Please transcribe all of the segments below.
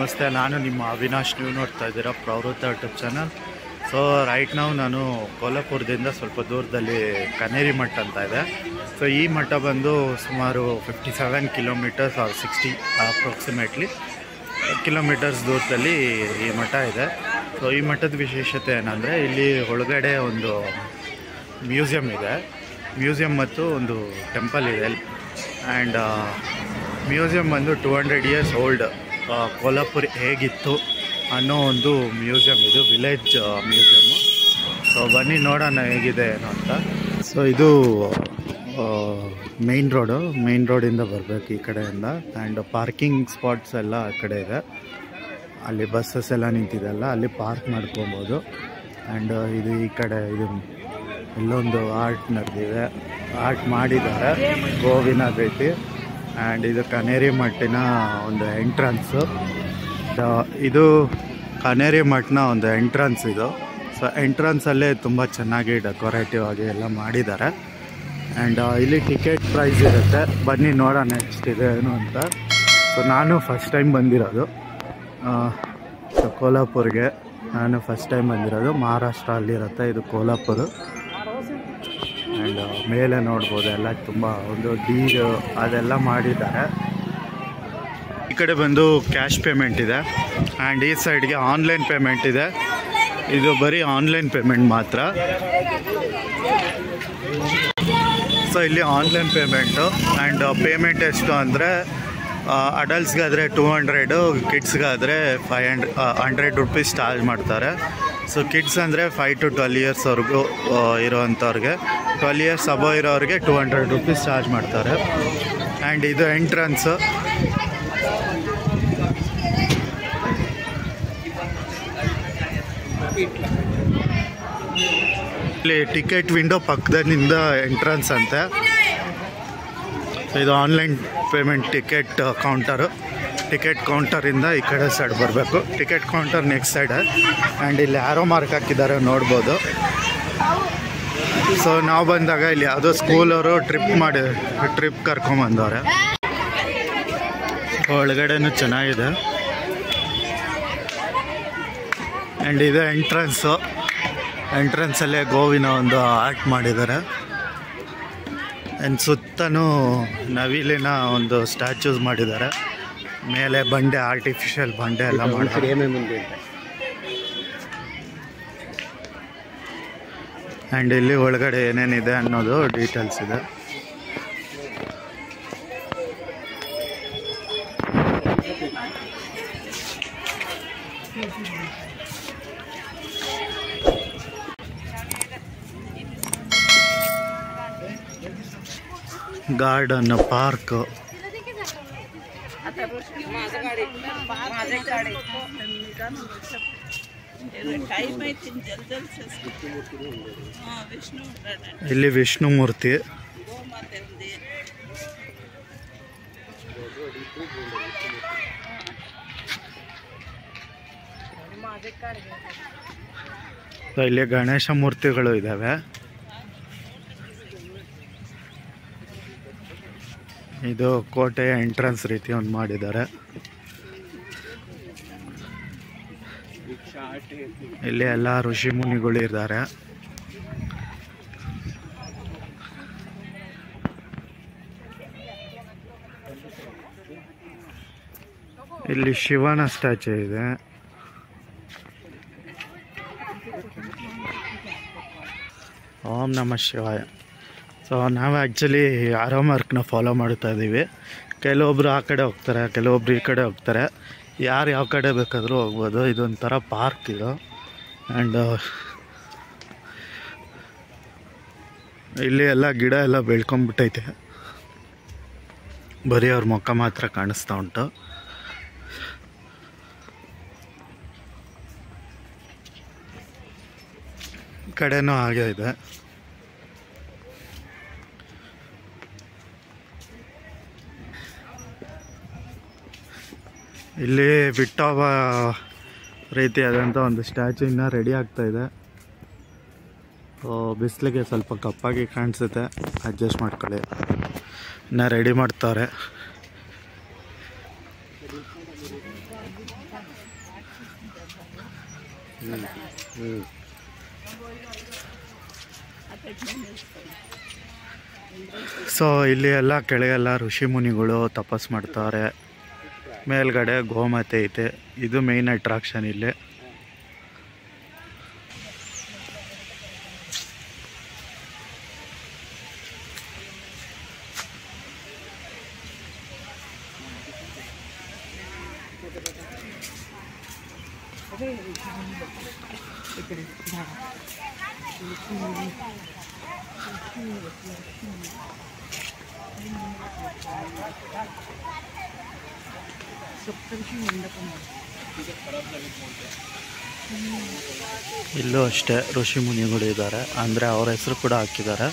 ನಮಸ್ತೆ, ನಾನು ನಿಮ್ಮ ಅವಿನಾಶ್. ನೀವು ನೋಡ್ತಾ ಇದ್ದೀರಾ ಪ್ರವೃತ್ತ ಯೂಟ್ಯೂಬ್ ಚಾನಲ್. ಸೊ ರೈಟ್ ನಾವು ನಾನು ಕೋಲ್ಹಾಪುರದಿಂದ ಸ್ವಲ್ಪ ದೂರದಲ್ಲಿ ಕನೇರಿ ಮಠ ಅಂತ ಇದೆ. ಸೊ ಈ ಮಠ ಬಂದು ಸುಮಾರು 57 ಕಿಲೋಮೀಟರ್ಸ್ ಆರ್ 60 ಅಪ್ರಾಕ್ಸಿಮೇಟ್ಲಿ ಕಿಲೋಮೀಟರ್ಸ್ ದೂರದಲ್ಲಿ ಈ ಮಠ ಇದೆ. ಸೊ ಈ ಮಠದ ವಿಶೇಷತೆ ಏನಂದರೆ, ಇಲ್ಲಿ ಒಳಗಡೆ ಒಂದು ಮ್ಯೂಸಿಯಂ ಇದೆ. ಮ್ಯೂಸಿಯಂ ಮತ್ತು ಒಂದು ಟೆಂಪಲ್ ಇದೆ. ಆ್ಯಂಡ್ ಮ್ಯೂಸಿಯಂ ಬಂದು 200 years ಓಲ್ಡ್. ಕೋಲ್ಹಾಪುರ ಹೇಗಿತ್ತು ಅನ್ನೋ ಒಂದು ಮ್ಯೂಸಿಯಂ ಇದು, ವಿಲೇಜ್ ಮ್ಯೂಸಿಯಮ್ಮು. ಸೊ ಬನ್ನಿ ನೋಡೋಣ ಹೇಗಿದೆ ಏನೋ ಅಂತ. ಸೊ ಇದು ಮೇನ್ ರೋಡಿಂದ ಬರಬೇಕು ಈ ಕಡೆಯಿಂದ. ಆ್ಯಂಡ್ ಪಾರ್ಕಿಂಗ್ ಸ್ಪಾಟ್ಸ್ ಎಲ್ಲ ಆ ಕಡೆ ಇದೆ. ಅಲ್ಲಿ ಬಸ್ಸಸ್ ಎಲ್ಲ ನಿಂತಿದೆಲ್ಲ, ಅಲ್ಲಿ ಪಾರ್ಕ್ ಮಾಡ್ಕೊಬೋದು. ಆ್ಯಂಡ್ ಇದು ಈ ಕಡೆ ಇದು ಇಲ್ಲೊಂದು ಆರ್ಟ್ ನಡೆದಿದೆ, ಆರ್ಟ್ ಮಾಡಿದ್ದಾರೆ, ಗೋವಿನ ಭೇಟಿ. ಆ್ಯಂಡ್ ಇದು ಕನೇರಿ ಮಠಿನ ಒಂದು ಎಂಟ್ರನ್ಸು. ಇದು ಕನೇರಿ ಮಠನ ಒಂದು ಎಂಟ್ರನ್ಸ್ ಇದು. ಸೊ ಎಂಟ್ರನ್ಸಲ್ಲೇ ತುಂಬ ಚೆನ್ನಾಗಿ ಡೆಕೋರೇಟಿವ್ ಆಗಿ ಎಲ್ಲ ಮಾಡಿದ್ದಾರೆ. ಆ್ಯಂಡ್ ಇಲ್ಲಿ ಟಿಕೆಟ್ ಪ್ರೈಸ್ ಇರುತ್ತೆ. ಬನ್ನಿ ನೋಡೋಣ ಎಷ್ಟಿದೆ ಏನು ಅಂತ. ಸೊ ನಾನು ಫಸ್ಟ್ ಟೈಮ್ ಬಂದಿರೋದು ಸೊ ಕೋಲ್ಹಾಪುರ್ಗೆ. ನಾನು ಫಸ್ಟ್ ಟೈಮ್ ಬಂದಿರೋದು. ಮಹಾರಾಷ್ಟ್ರ ಅಲ್ಲಿರುತ್ತೆ ಇದು ಕೋಲ್ಹಾಪುರ. ಆ್ಯಂಡ್ ಮೇಲೆ ನೋಡ್ಬೋದು ಎಲ್ಲ ತುಂಬ ಒಂದು ಡೀರು ಅದೆಲ್ಲ ಮಾಡಿದ್ದಾರೆ. ಈ ಕಡೆ ಬಂದು ಕ್ಯಾಶ್ ಪೇಮೆಂಟ್ ಇದೆ. ಆ್ಯಂಡ್ ಈ ಸೈಡ್ಗೆ ಆನ್ಲೈನ್ ಪೇಮೆಂಟ್ ಇದೆ. ಇದು ಬರೀ ಆನ್ಲೈನ್ ಪೇಮೆಂಟ್ ಮಾತ್ರ. ಸೊ ಇಲ್ಲಿ ಆನ್ಲೈನ್ ಪೇಮೆಂಟು. ಆ್ಯಂಡ್ ಪೇಮೆಂಟ್ ಎಷ್ಟು ಅಂದರೆ, ಅಡಲ್ಟ್ಸ್ಗಾದರೆ 200, ಕಿಡ್ಸ್ಗಾದರೆ 100 rupees ಚಾರ್ಜ್ ಮಾಡ್ತಾರೆ. ಸೊ ಕಿಡ್ಸ್ ಅಂದರೆ 5 to 12 yearsವರೆಗೂ ಇರೋವಂಥವ್ರಿಗೆ, 12 years ಅಬವ್ ಇರೋರಿಗೆ 200 rupees ಚಾರ್ಜ್ ಮಾಡ್ತಾರೆ. ಆ್ಯಂಡ್ ಇದು ಎಂಟ್ರನ್ಸು. ಇಲ್ಲಿ ಟಿಕೆಟ್ ವಿಂಡೋ ಪಕ್ಕದಿಂದ ಎಂಟ್ರನ್ಸ್ ಅಂತೆ. ಇದು online payment ticket counter. Ticket ಕೌಂಟರಿಂದ ಈ ಕಡೆ ಸೈಡ್ ಬರಬೇಕು. Ticket counter next side. And ಇಲ್ಲಿ ಆರೋ ಮಾರ್ಕ್ ಹಾಕಿದ್ದಾರೆ ನೋಡ್ಬೋದು. ಸೊ ನಾವು ಬಂದಾಗ ಇಲ್ಲಿ ಯಾವುದೋ ಸ್ಕೂಲವರು ಟ್ರಿಪ್ ಕರ್ಕೊಂಬಂದವ್ರೆ. ಒಳಗಡೆನೂ ಚೆನ್ನಾಗಿದೆ. ಆ್ಯಂಡ್ ಇದು ಎಂಟ್ರನ್ಸು. ಎಂಟ್ರನ್ಸಲ್ಲೇ ಗೋವಿನ ಒಂದು ಆರ್ಟ್ ಮಾಡಿದ್ದಾರೆ. ಆ್ಯಂಡ್ ಸುತ್ತನೂ ನವಿಲಿನ ಒಂದು ಸ್ಟ್ಯಾಚ್ಯೂಸ್ ಮಾಡಿದ್ದಾರೆ. ಮೇಲೆ ಬಂಡೆ, ಆರ್ಟಿಫಿಷಿಯಲ್ ಬಂಡೆ ಎಲ್ಲ ಮಾಡ್ತಾರೆ. ಆ್ಯಂಡ್ ಇಲ್ಲಿ ಒಳಗಡೆ ಏನೇನಿದೆ ಅನ್ನೋದು ಡೀಟೇಲ್ಸ್ ಇದೆ. Garden, park. ಇಲ್ಲಿ ವಿಷ್ಣು ಮೂರ್ತಿ. ಇಲ್ಲಿ ಗಣೇಶ ಮೂರ್ತಿಗಳು ಇದ್ದಾವೆ. ಇದು ಕೋಟೆಯ ಎಂಟ್ರನ್ಸ್ ರೀತಿ ಒಂದು ಮಾಡಿದ್ದಾರೆ. ಇಲ್ಲಿ ಎಲ್ಲ ಋಷಿ ಮುನಿಗಳು ಇದ್ದಾರೆ. ಇಲ್ಲಿ ಶಿವನ ಸ್ಟ್ಯಾಚ್ಯೂ ಇದೆ. ಓಂ ನಮಃ ಶಿವಾಯ. ಸೊ ನಾವು ಆ್ಯಕ್ಚುಲಿ ಆರೋ ಮಾರ್ಕ್ನ ಫಾಲೋ ಮಾಡ್ತಾ ಇದ್ದೀವಿ. ಕೆಲವೊಬ್ಬರು ಆ ಕಡೆ ಹೋಗ್ತಾರೆ, ಕೆಲವೊಬ್ರು ಈ ಕಡೆ ಹೋಗ್ತಾರೆ. ಯಾರು ಯಾವ ಕಡೆ ಬೇಕಾದರೂ ಹೋಗ್ಬೋದು. ಇದೊಂಥರ ಪಾರ್ಕ್ ಇದು. ಆ್ಯಂಡ್ ಇಲ್ಲಿ ಎಲ್ಲ ಗಿಡ ಎಲ್ಲ ಬೆಳ್ಕೊಂಬಿಟ್ಟೈತೆ. ಬರೀ ಅವ್ರ ಮುಖ ಮಾತ್ರ ಕಾಣಿಸ್ತಾ ಉಂಟು. ಈ ಕಡೆನೂ ಹಾಗೆ ಇದೆ. ಇಲ್ಲಿ ವಿಠೋಬ ರೀತಿಯಾದಂಥ ಒಂದು ಸ್ಟ್ಯಾಚ್ಯೂ ಇನ್ನೂ ರೆಡಿ ಆಗ್ತಾಯಿದೆ. ಬಿಸಿಲಿಗೆ ಸ್ವಲ್ಪ ಕಪ್ಪಾಗಿ ಕಾಣಿಸುತ್ತೆ, ಅಡ್ಜಸ್ಟ್ ಮಾಡ್ಕೊಳ್ಳಿ. ಇನ್ನೂ ರೆಡಿ ಮಾಡ್ತಾರೆ. ಸೊ ಇಲ್ಲಿ ಎಲ್ಲ ಕೆಳಗೆಲ್ಲ ಋಷಿ ಮುನಿಗಳು ತಪಸ್ ಮಾಡ್ತಾರೆ. ಮೇಲ್ಗಡೆ ಗೋಮಾತೆ ಐತೆ, ಇದು ಮೇನ್ ಅಟ್ರಾಕ್ಷನ್ ಇಲ್ಲಿ. ಇಲ್ಲೂ ಅಷ್ಟೇ ಋಷಿ ಮುನಿಗಳು ಇದ್ದಾರೆ, ಅಂದರೆ ಅವ್ರ ಹೆಸರು ಕೂಡ ಹಾಕಿದ್ದಾರೆ.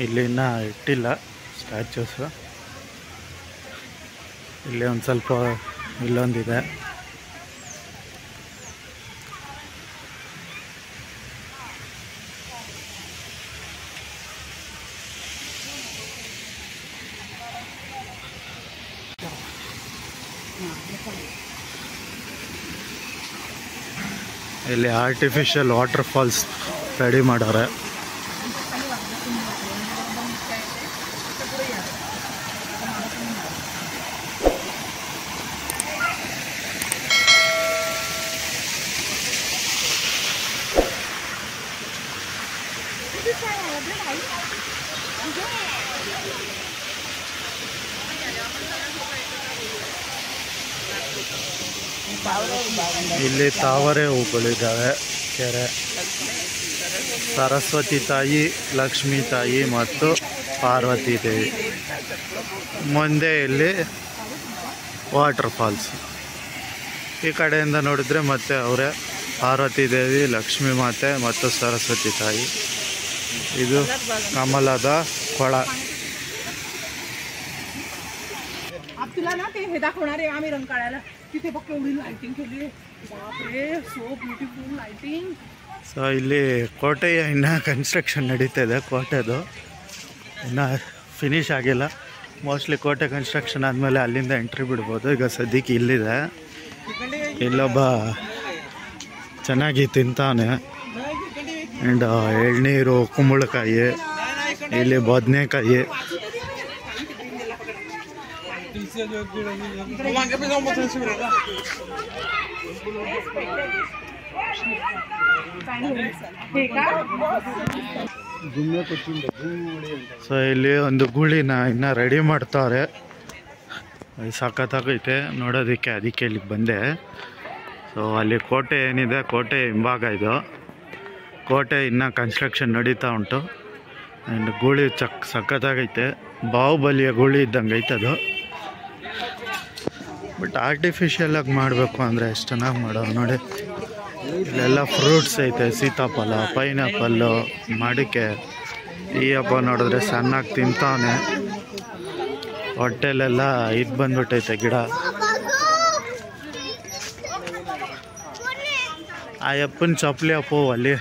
ಇಲ್ಲಿ ಇನ್ನೂ ಇಟ್ಟಿಲ್ಲ ಸ್ಟ್ಯಾಚ್ಯೂಸ್. ಇಲ್ಲಿ ಒಂದು ಸ್ವಲ್ಪ ಇಲ್ಲೊಂದಿದೆ. ಇಲ್ಲಿ ಆರ್ಟಿಫಿಷಿಯಲ್ ವಾಟರ್ ಫಾಲ್ಸ್ ರೆಡಿ ಮಾಡಾರೆ. ಇಲ್ಲಿ ತಾವರೆ ಹೂಗಳಿದ್ದಾವೆ. ಕೆರೆ, ಸರಸ್ವತಿ ತಾಯಿ, ಲಕ್ಷ್ಮೀ ತಾಯಿ ಮತ್ತು ಪಾರ್ವತಿ ದೇವಿ. ಮುಂದೆ ಇಲ್ಲಿ ವಾಟರ್ ಫಾಲ್ಸ್. ಈ ಕಡೆಯಿಂದ ನೋಡಿದ್ರೆ ಮತ್ತೆ ಅವರೇ ಪಾರ್ವತಿ ದೇವಿ, ಲಕ್ಷ್ಮೀ ಮಾತೆ ಮತ್ತು ಸರಸ್ವತಿ ತಾಯಿ. ಇದು ಕಮಲದ ಕೊಳ. तुला ना ते हे दाखवणार आहे आम्ही रंकाळ्याला. तिथे बघ केवढी लाइटिंग केली. बापरे, सो ब्युटिफुल लाइटिंग. ಸೊ ಇಲ್ಲಿ ಕೋಟೆಯ ಇನ್ನೂ ಕನ್ಸ್ಟ್ರಕ್ಷನ್ ನಡೀತಾ ಇದೆ. ಕೋಟೆದು ಇನ್ನೂ ಫಿನಿಶ್ ಆಗಿಲ್ಲ. ಮೋಸ್ಟ್ಲಿ ಕೋಟೆ ಕನ್ಸ್ಟ್ರಕ್ಷನ್ ಆದಮೇಲೆ ಅಲ್ಲಿಂದ ಎಂಟ್ರಿ ಬಿಡ್ಬೋದು. ಈಗ ಸದ್ಯಕ್ಕೆ ಇಲ್ಲಿದೆ. ಇಲ್ಲೊಬ್ಬ ಚೆನ್ನಾಗಿ ತಿಂತಾನೆ. ಆ್ಯಂಡ್ ಎಳ್ನೀರು, ಕುಂಬಳಕಾಯಿ, ಇಲ್ಲಿ ಬದನೆಕಾಯಿ. ಸೊ ಇಲ್ಲಿ ಒಂದು ಗೂಳಿನ ಇನ್ನು ರೆಡಿ ಮಾಡ್ತಾರೆ. ಸಖತ್ತಾಗೈತೆ ನೋಡೋದಕ್ಕೆ, ಅದಕ್ಕೆ ಇಲ್ಲಿಗೆ ಬಂದೆ. ಸೊ ಅಲ್ಲಿ ಕೋಟೆ ಏನಿದೆ, ಕೋಟೆ ಹಿಂಭಾಗ ಇದು. ಕೋಟೆ ಇನ್ನೂ ಕನ್ಸ್ಟ್ರಕ್ಷನ್ ನಡೀತಾ ಉಂಟು. ಆ್ಯಂಡ್ ಗೂಳಿ ಸಖತ್ತಾಗೈತೆ. ಬಾಹುಬಲಿಯ ಗೂಳಿ ಇದ್ದಂಗೆ ಐತೆ ಅದು. ಬಟ್ ಆರ್ಟಿಫಿಷಿಯಲಾಗಿ ಮಾಡಬೇಕು ಅಂದರೆ ಎಷ್ಟು ಚೆನ್ನಾಗಿ ಮಾಡೋರು ನೋಡಿ. ಇಲ್ಲೆಲ್ಲ ಫ್ರೂಟ್ಸ್ ಐತೆ, ಸೀತಾಫಲ, ಪೈನಾಪಲ್ಲು, ಮಡಿಕೆ. ಈ ಹಬ್ಬ ನೋಡಿದ್ರೆ ಸಣ್ಣಾಗಿ ತಿಂತಾನೆ. ಹೊಟ್ಟೆಲೆಲ್ಲ ಇದು ಬಂದ್ಬಿಟ್ಟೈತೆ ಗಿಡ. ಆ ಅಪ್ಪನ ಚಪ್ಪಲಿ ಅಪ್ಪು ಅಲ್ಲಿ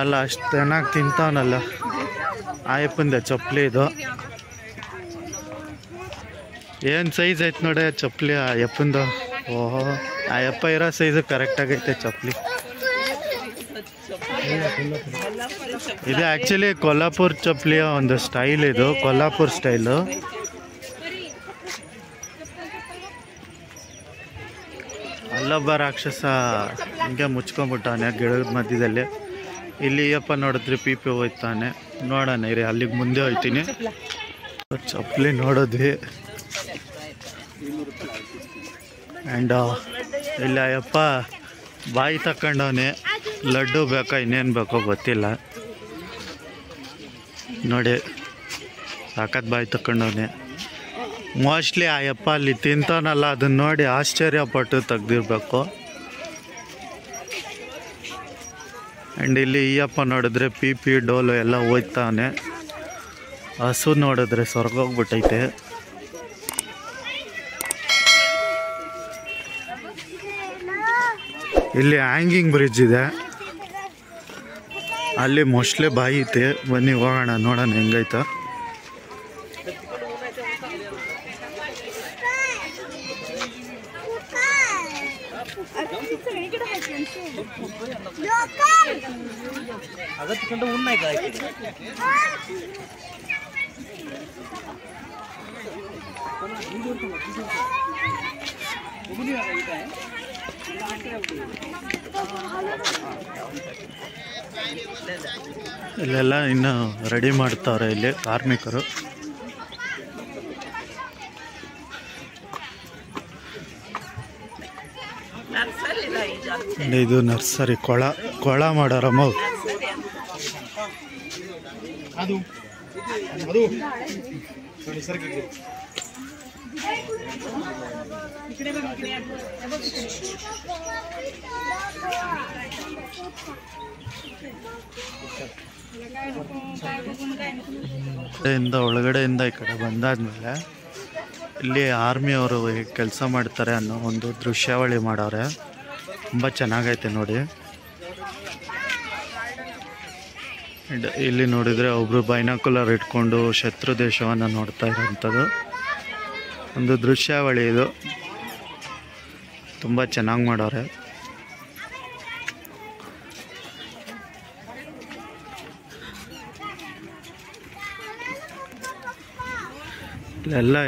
ಅಲ್ಲ, ಅಷ್ಟು ಚೆನ್ನಾಗಿ ತಿಂತಾನಲ್ಲ. ಆ ಅಪ್ಪಂದೆ ಚಪ್ಪಲಿ ಇದು. ಏನು ಸೈಜ್ ಐತೆ ನೋಡಿ ಚಪ್ಪಲಿ ಆ ಅಪ್ಪಂದು. ಓಹೋ, ಆ ಅಪ್ಪ ಇರೋ ಸೈಜು ಕರೆಕ್ಟಾಗೈತೆ ಚಪ್ಪಲಿ. ಇದು ಆ್ಯಕ್ಚುಲಿ ಕೊಲ್ಲಾಪುರ್ ಚಪ್ಪಲಿಯ ಒಂದು ಸ್ಟೈಲ್. ಇದು ಕೊಲ್ಲಾಪುರ್ ಸ್ಟೈಲು. ಅಲ್ಲೊಬ್ಬ ರಾಕ್ಷಸ ಹಿಂಗೆ ಮುಚ್ಕೊಂಡ್ಬಿಟ್ಟಾನೆ ಗಿಡದ ಮಧ್ಯದಲ್ಲಿ. ಇಲ್ಲಿ ಅಪ್ಪ ನೋಡಿದ್ರೆ ಪೀಪಿ ಹೋಯ್ತಾನೆ. ನೋಡೋಣ ಇರಿ, ಅಲ್ಲಿಗೆ ಮುಂದೆ ಹೋಗ್ತೀನಿ. ಚಪ್ಪಲಿ ನೋಡಿದ್ವಿ. ಆ್ಯಂಡ್ ಇಲ್ಲ ಅಪ್ಪ ಬಾಯಿ ತಗೊಂಡವನೆ. ಲಡ್ಡು ಬೇಕಾ ಇನ್ನೇನು ಬೇಕೋ ಗೊತ್ತಿಲ್ಲ ನೋಡಿ. ಸಾಕತ್ ಬಾಯಿ ತಗೊಂಡವನೆ. ಮೋಸ್ಟ್ಲಿ ಆ ಅಪ್ಪ ಅಲ್ಲಿ ತಿಂತಾನಲ್ಲ, ಅದನ್ನ ನೋಡಿ ಆಶ್ಚರ್ಯಪಟ್ಟು ತೆಗ್ದಿರ್ಬೇಕು. ಆ್ಯಂಡ್ ಇಲ್ಲಿ ಈ ಅಪ್ಪ ನೋಡಿದ್ರೆ ಪಿ ಡೋಲು ಎಲ್ಲ ಹೋಯ್ತಾನೆ. ಹಸು ನೋಡಿದ್ರೆ ಸ್ವರ್ಗೋಗ್ಬಿಟ್ಟೈತೆ. ಇಲ್ಲಿ ಹ್ಯಾಂಗಿಂಗ್ ಬ್ರಿಡ್ಜ್ ಇದೆ, ಅಲ್ಲಿ ಮೊಸಳೆ ಬಾಯಿ ಐತೆ. ಬನ್ನಿ ಹೋಗೋಣ, ನೋಡೋಣ ಹೆಂಗೈತ. ಇಲ್ಲೆಲ್ಲ ಇನ್ನು ರೆಡಿ ಮಾಡ್ತಾವ್ರೆ ಇಲ್ಲಿ ಕಾರ್ಮಿಕರು. ಇದು ನರ್ಸರಿ, ಕೊಳ ಮಾಡಾರಮ್ಮ. ಒಳಗಡೆಯಿಂದ ಈ ಕಡೆ ಬಂದಾದ್ಮೇಲೆ ಇಲ್ಲಿ ಆರ್ಮಿ ಅವರು ಕೆಲಸ ಮಾಡ್ತಾರೆ ಅನ್ನೋ ಒಂದು ದೃಶ್ಯಾವಳಿ ಮಾಡವ್ರೆ. ತುಂಬ ಚೆನ್ನಾಗೈತೆ ನೋಡಿ. ಇಲ್ಲಿ ನೋಡಿದರೆ ಒಬ್ರು ಬೈನಾಕ್ಯುಲರ್ ಇಟ್ಕೊಂಡು ಶತ್ರು ದೇಶವನ್ನು ನೋಡ್ತಾ ಇರೋಂಥದ್ದು ಒಂದು ದೃಶ್ಯಾವಳಿ. ಇದು ತುಂಬ ಚೆನ್ನಾಗಿ ಮಾಡವ್ರೆ.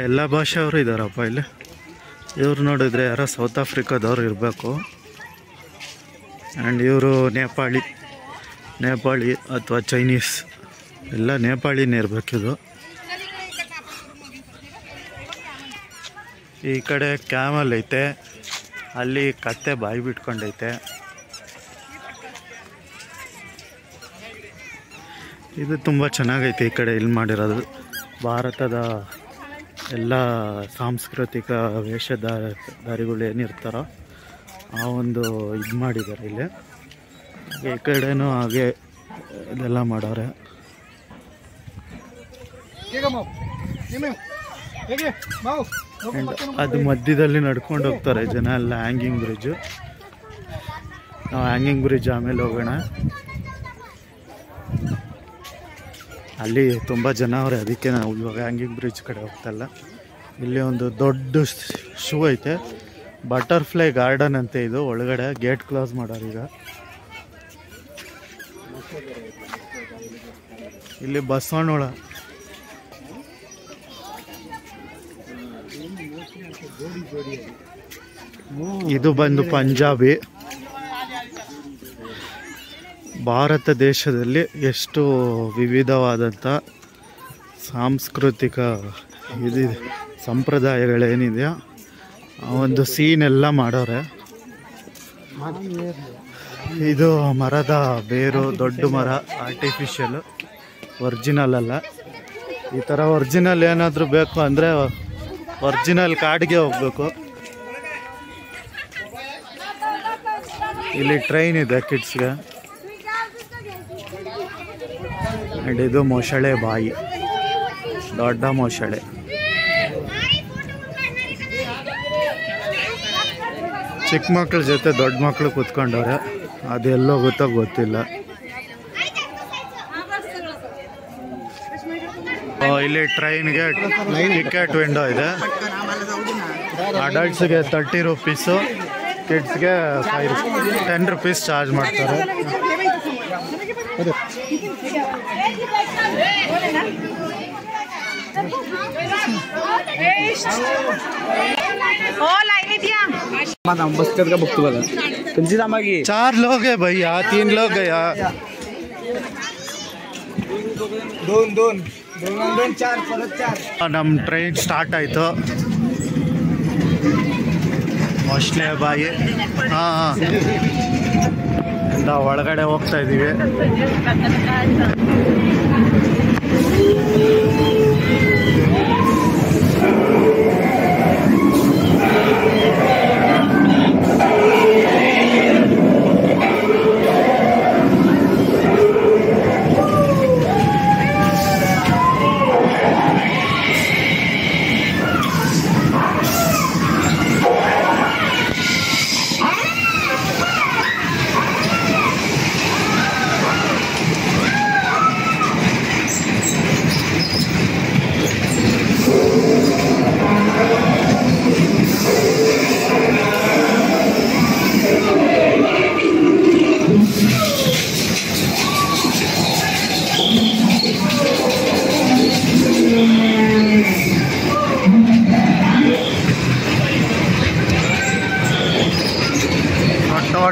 ಎಲ್ಲ ಭಾಷೆಯವರು ಇದ್ದಾರಪ್ಪ ಇಲ್ಲಿ. ಇವ್ರು ನೋಡಿದರೆ ಯಾರೋ ಸೌತ್ ಆಫ್ರಿಕಾದವ್ರು ಇರಬೇಕು. ಆ್ಯಂಡ್ ಇವರು ನೇಪಾಳಿ ಅಥವಾ ಚೈನೀಸ್, ಎಲ್ಲ ನೇಪಾಳಿನೇ ಇರಬೇಕಿದು. ಈ ಕಡೆ ಕ್ಯಾಮಲ್ ಐತೆ, ಅಲ್ಲಿ ಕತ್ತೆ ಬಾಯಿ ಬಿಟ್ಕೊಂಡೈತೆ. ಇದು ತುಂಬ ಚೆನ್ನಾಗೈತೆ ಈ ಕಡೆ ಇಲ್ಲಿ ಮಾಡಿರೋದು. ಭಾರತದ ಎಲ್ಲ ಸಾಂಸ್ಕೃತಿಕ ವೇಷಧಾರಿಗಳು ಏನಿರ್ತಾರೋ ಆ ಒಂದು ಇದು ಮಾಡಿದ್ದಾರೆ ಇಲ್ಲಿ. ಈ ಕಡೆನೂ ಹಾಗೆ ಇದೆಲ್ಲ ಮಾಡವ್ರೆ. ಅದು ಮಧ್ಯದಲ್ಲಿ ನಡ್ಕೊಂಡು ಹೋಗ್ತಾರೆ ಜನ ಎಲ್ಲ. ಹ್ಯಾಂಗಿಂಗ್ ಬ್ರಿಡ್ಜು, ನಾವು ಹ್ಯಾಂಗಿಂಗ್ ಬ್ರಿಡ್ಜ್ ಆಮೇಲೆ ಹೋಗೋಣ. ಅಲ್ಲಿ ತುಂಬ ಜನ ಅವರೇ, ಅದಕ್ಕೆ ನಾವು ಇವಾಗ ಹ್ಯಾಂಗಿಂಗ್ ಬ್ರಿಡ್ಜ್ ಕಡೆ ಹೋಗ್ತಲ್ಲ. ಇಲ್ಲಿ ಒಂದು ದೊಡ್ಡ ಶೂ ಐತೆ, ಬಟರ್ಫ್ಲೈ ಗಾರ್ಡನ್ ಅಂತೆ ಇದು. ಒಳಗಡೆ ಗೇಟ್ ಕ್ಲೋಸ್ ಮಾಡೋರು ಈಗ. ಇಲ್ಲಿ ಬಸವಣ್ಣೋಳ ಇದು ಬಂದು ಪಂಜಾಬಿ. ಭಾರತ ದೇಶದಲ್ಲಿ ಎಷ್ಟು ವಿವಿಧವಾದಂಥ ಸಾಂಸ್ಕೃತಿಕ ಇದಿದೆ, ಸಂಪ್ರದಾಯಗಳೇನಿದೆಯೋ ಆ ಒಂದು ಸೀನೆಲ್ಲ ಮಾಡೋರೆ. ಇದು ಮರದ ಬೇರು, ದೊಡ್ಡ ಮರ, ಆರ್ಟಿಫಿಷಿಯಲ್, ಒರಿಜಿನಲ್ ಅಲ್ಲ. ಈ ಥರ ಒರಿಜಿನಲ್ ಏನಾದರೂ ಬೇಕು ಅಂದರೆ ಒರಿಜಿನಲ್ ಕಾಡಿಗೆ ಹೋಗ್ಬೇಕು. ಇಲ್ಲಿ ಟ್ರೈನ್ ಇದೆ ಕಿಡ್ಸ್ಗೆ. ಆ್ಯಂಡ್ ಇದು ಮೊಸಳೆ ಬಾಯಿ, ದೊಡ್ಡ ಮೊಸಳೆ. ಚಿಕ್ಕ ಮಕ್ಳ ಜೊತೆ ದೊಡ್ಡ ಮಕ್ಕಳು ಕೂತ್ಕೊಂಡವ್ರೆ, ಅದೆಲ್ಲೋ ಗೊತ್ತಿಲ್ಲ. ಇಲ್ಲಿ ಟ್ರೈನ್ಗೆ ಟಿಕೆಟ್ ವಿಂಡೋ ಇದೆ. ಅಡಲ್ಟ್ಸ್ಗೆ 30 ರೂಪೀಸು, ಕಿಡ್ಸ್ಗೆ 10 ರೂಪೀಸ್ ಚಾರ್ಜ್ ಮಾಡ್ತಾರೆ. चार लोग है भैया, 3 लोग गया. दोन 4 ನಮ್ಮ ಟ್ರೈನ್ ಸ್ಟಾರ್ಟ್ ಆಯಿತು. ಮೊಸಳೆ ಬಾಯಿ ಒಳಗಡೆ ಹೋಗ್ತಾ ಇದ್ದೀವಿ.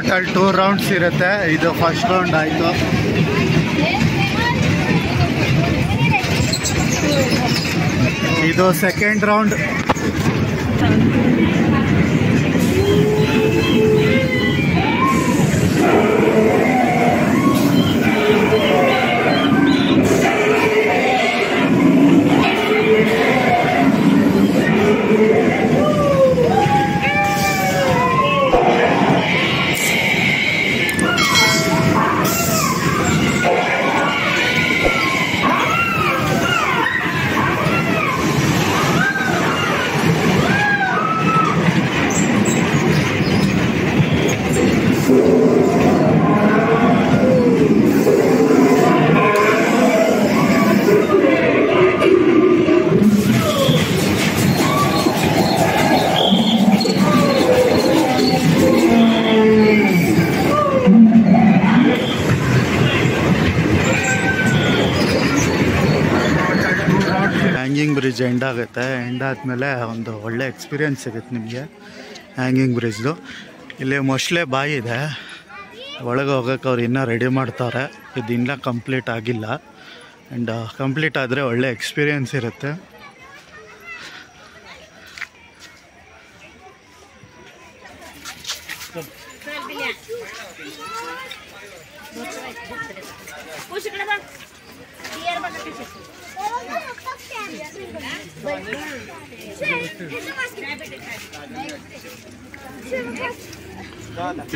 ಟೋಟಲ್ 2 ರೌಂಡ್ಸ್ ಇರುತ್ತೆ. ಇದು ಫಸ್ಟ್ ರೌಂಡ್ ಆಯಿತು. ಇದು second round. Hanging bridge end ಆಗುತ್ತೆ. ಎಂಡ್ ಆದಮೇಲೆ ಒಂದು ಒಳ್ಳೆ ಎಕ್ಸ್ಪೀರಿಯೆನ್ಸ್ ಸಿಗುತ್ತೆ ನಿಮಗೆ ಹ್ಯಾಂಗಿಂಗ್ ಬ್ರಿಡ್ಜ್ದು. ಇಲ್ಲಿ ಮೊಸಳೆ ಬಾಯಿ ಇದೆ, ಒಳಗೆ ಹೋಗೋಕ್ಕೆ ಅವ್ರು ಇನ್ನೂ ರೆಡಿ ಮಾಡ್ತಾರೆ. ಇದು ಇನ್ನೂ ಕಂಪ್ಲೀಟ್ ಆಗಿಲ್ಲ. ಆ್ಯಂಡ್ ಕಂಪ್ಲೀಟ್ ಆದರೆ ಒಳ್ಳೆ ಎಕ್ಸ್ಪೀರಿಯೆನ್ಸ್ ಇರುತ್ತೆ.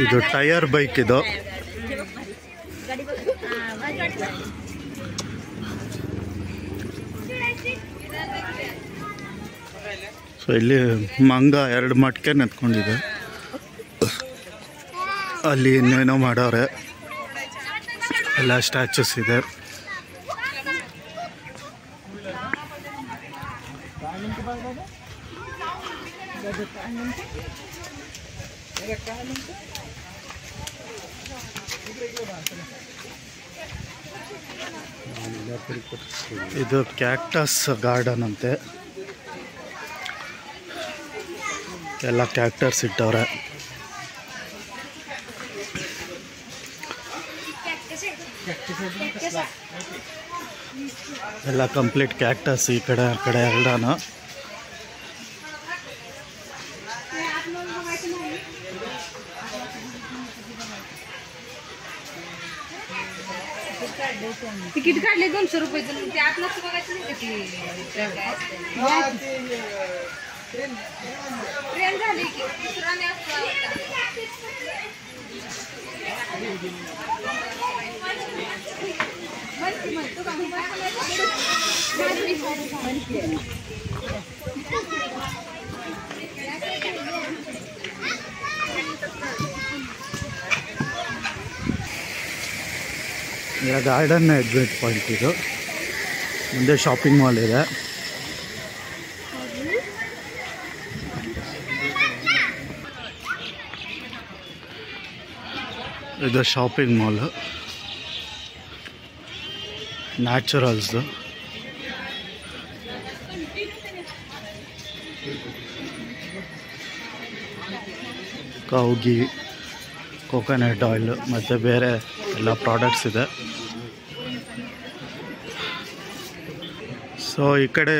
ಇದು ಟೈರ್ ಬೈಕ್ ಇದು. ಸೊ ಇಲ್ಲಿ ಮಂಗ 2 ಮಟ್ಕೆ ನೆತ್ಕೊಂಡಿದೆ. ಅಲ್ಲಿ ಇನ್ನೇನೋ ಮಾಡವ್ರೆ, ಎಲ್ಲ ಸ್ಟ್ಯಾಚುಸ್ ಇದೆ. ಇದು ಕ್ಯಾಕ್ಟಸ್ ಗಾರ್ಡನ್ ಅಂತೆ. ಎಲ್ಲ ಕ್ಯಾಕ್ಟರ್ಸ್ ಇಟ್ಟವ್ರೆ. ಎಲ್ಲ ಕಂಪ್ಲೀಟ್ ಕ್ಯಾಕ್ಟಸ್ ಈ ಕಡೆ ಆ ಕಡೆ ಎರಡಾನು. तिकीट काढले 200 रुपयाचं. ते आतलाच बघायचं नाही की ट्रेन झाली की दुसरा ಗಾರ್ಡನ್ ಎಕ್ಸಿಟ್ ಪಾಯಿಂಟ್. ಇದು ಮುಂದೆ ಶಾಪಿಂಗ್ ಮಾಲ್ ಇದೆ. ಇದು ಶಾಪಿಂಗ್ ಮಾಲು ನ್ಯಾಚುರಲ್ಸ್ದು. ಕೌಗಿ, ಕೋಕೋನಟ್ ಆಯಿಲ್ ಮತ್ತು ಬೇರೆ ಎಲ್ಲ ಪ್ರಾಡಕ್ಟ್ಸ್ ಇದೆ. ಸೊ ಈ ಕಡೆ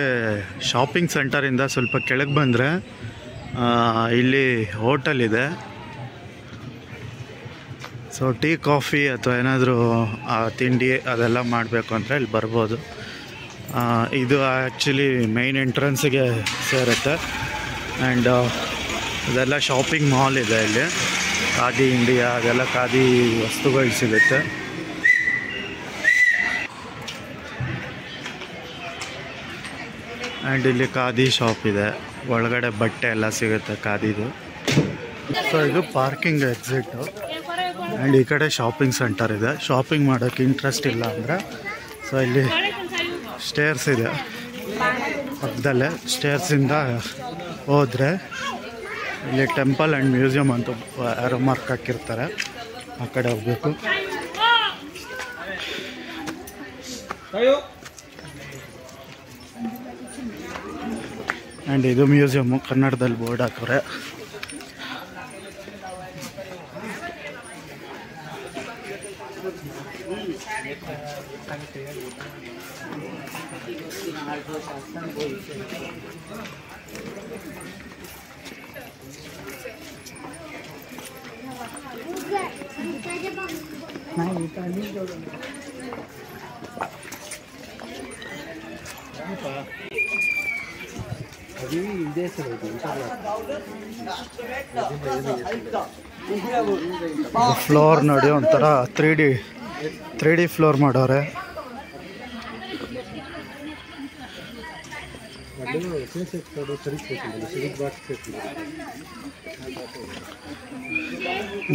ಶಾಪಿಂಗ್ ಸೆಂಟರಿಂದ ಸ್ವಲ್ಪ ಕೆಳಗೆ ಬಂದರೆ ಇಲ್ಲಿ ಹೋಟೆಲ್ ಇದೆ. ಸೊ ಟೀ ಕಾಫಿ ಅಥವಾ ಏನಾದರೂ ತಿಂಡಿ ಅದೆಲ್ಲ ಮಾಡಬೇಕು ಅಂದರೆ ಇಲ್ಲಿ ಬರ್ಬೋದು. ಇದು ಆ್ಯಕ್ಚುಲಿ ಮೈನ್ ಎಂಟ್ರೆನ್ಸಿಗೆ ಸೇರುತ್ತೆ. ಆ್ಯಂಡ್ ಇದೆಲ್ಲ ಶಾಪಿಂಗ್ ಮಾಲ್ ಇದೆ. ಇಲ್ಲಿ ಖಾದಿ ಇಂಡಿಯಾ ಅದೆಲ್ಲ ಖಾದಿ ವಸ್ತುಗಳು ಸಿಗುತ್ತೆ. ಆ್ಯಂಡ್ ಇಲ್ಲಿ ಖಾದಿ ಶಾಪ್ ಇದೆ, ಒಳಗಡೆ ಬಟ್ಟೆ ಎಲ್ಲ ಸಿಗುತ್ತೆ ಖಾದಿದು. ಸೊ ಇದು ಪಾರ್ಕಿಂಗ್ ಎಕ್ಸಿಟ್ಟು. ಆ್ಯಂಡ್ ಈ ಕಡೆ ಶಾಪಿಂಗ್ ಸೆಂಟರ್ ಇದೆ. ಶಾಪಿಂಗ್ ಮಾಡೋಕ್ಕೆ ಇಂಟ್ರೆಸ್ಟ್ ಇಲ್ಲ ಅಂದರೆ ಸೊ ಇಲ್ಲಿ ಸ್ಟೇರ್ಸ್ ಇದೆ ಪಕ್ಕದಲ್ಲೇ. ಸ್ಟೇರ್ಸಿಂದ ಹೋದರೆ ಇಲ್ಲಿ ಟೆಂಪಲ್ ಆ್ಯಂಡ್ ಮ್ಯೂಸಿಯಂ ಅಂತ ಯಾರೋ ಮಾರ್ಕ್ ಹಾಕಿರ್ತಾರೆ, ಆ ಕಡೆ ಹೋಗಬೇಕು. ಆ್ಯಂಡ್ ಇದು ಮ್ಯೂಸಿಯಮ್ಮು, ಕನ್ನಡದಲ್ಲಿ ಬೋರ್ಡ್ ಹಾಕವ್ರೆ. ಫ್ಲೋರ್ ನೋಡಿ ಒಂಥರ 3D ಫ್ಲೋರ್ ಮಾಡೋರೆ.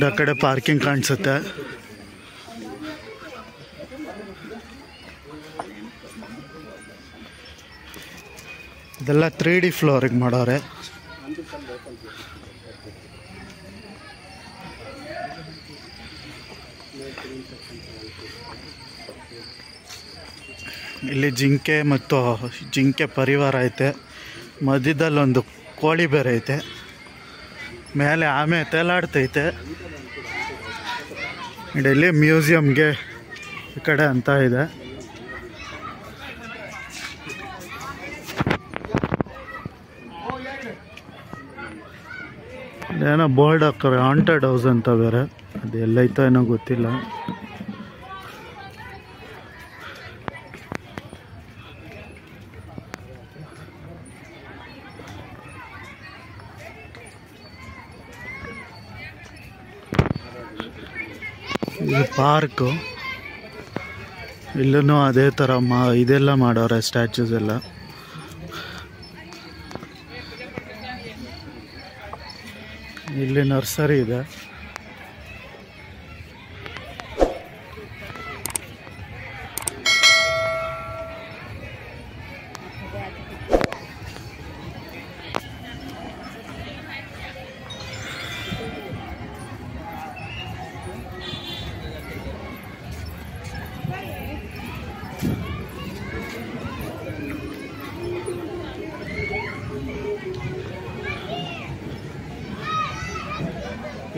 ಆ ಕಡೆ ಪಾರ್ಕಿಂಗ್ ಕಾಣಿಸುತ್ತೆ. ಇದೆಲ್ಲ 3D ಫ್ಲೋರಿಗೆ ಮಾಡೋರೆ. ಇಲ್ಲಿ ಜಿಂಕೆ ಮತ್ತು ಜಿಂಕೆ ಪರಿವಾರ ಐತೆ. ಮಧ್ಯದಲ್ಲಿ ಒಂದು ಕೋಳಿ ಬೇರೆ ಐತೆ. ಮೇಲೆ ಆಮೆ ತೇಲಾಡ್ತೈತೆ. ಇಲ್ಲಿ ಮ್ಯೂಸಿಯಂಗೆ ಈ ಕಡೆ ಅಂತ ಇದೆ. ಏನೋ ಬೋರ್ಡ್ ಹಾಕ್ತಾರೆ ಹಾಂಟೆಡ್ ಹೌಸ್ ಅಂತ ಬೇರೆ. ಅದು ಎಲ್ಲೈತೋ ಏನೋ ಗೊತ್ತಿಲ್ಲ. ಇದು ಪಾರ್ಕು. ಇಲ್ಲೂ ಅದೇ ಥರ ಇದೆಲ್ಲ ಮಾಡೋರೆ ಸ್ಟ್ಯಾಚ್ಯೂಸ್ ಎಲ್ಲ. ಇಲ್ಲಿ ನರ್ಸರಿ ಇದೆ.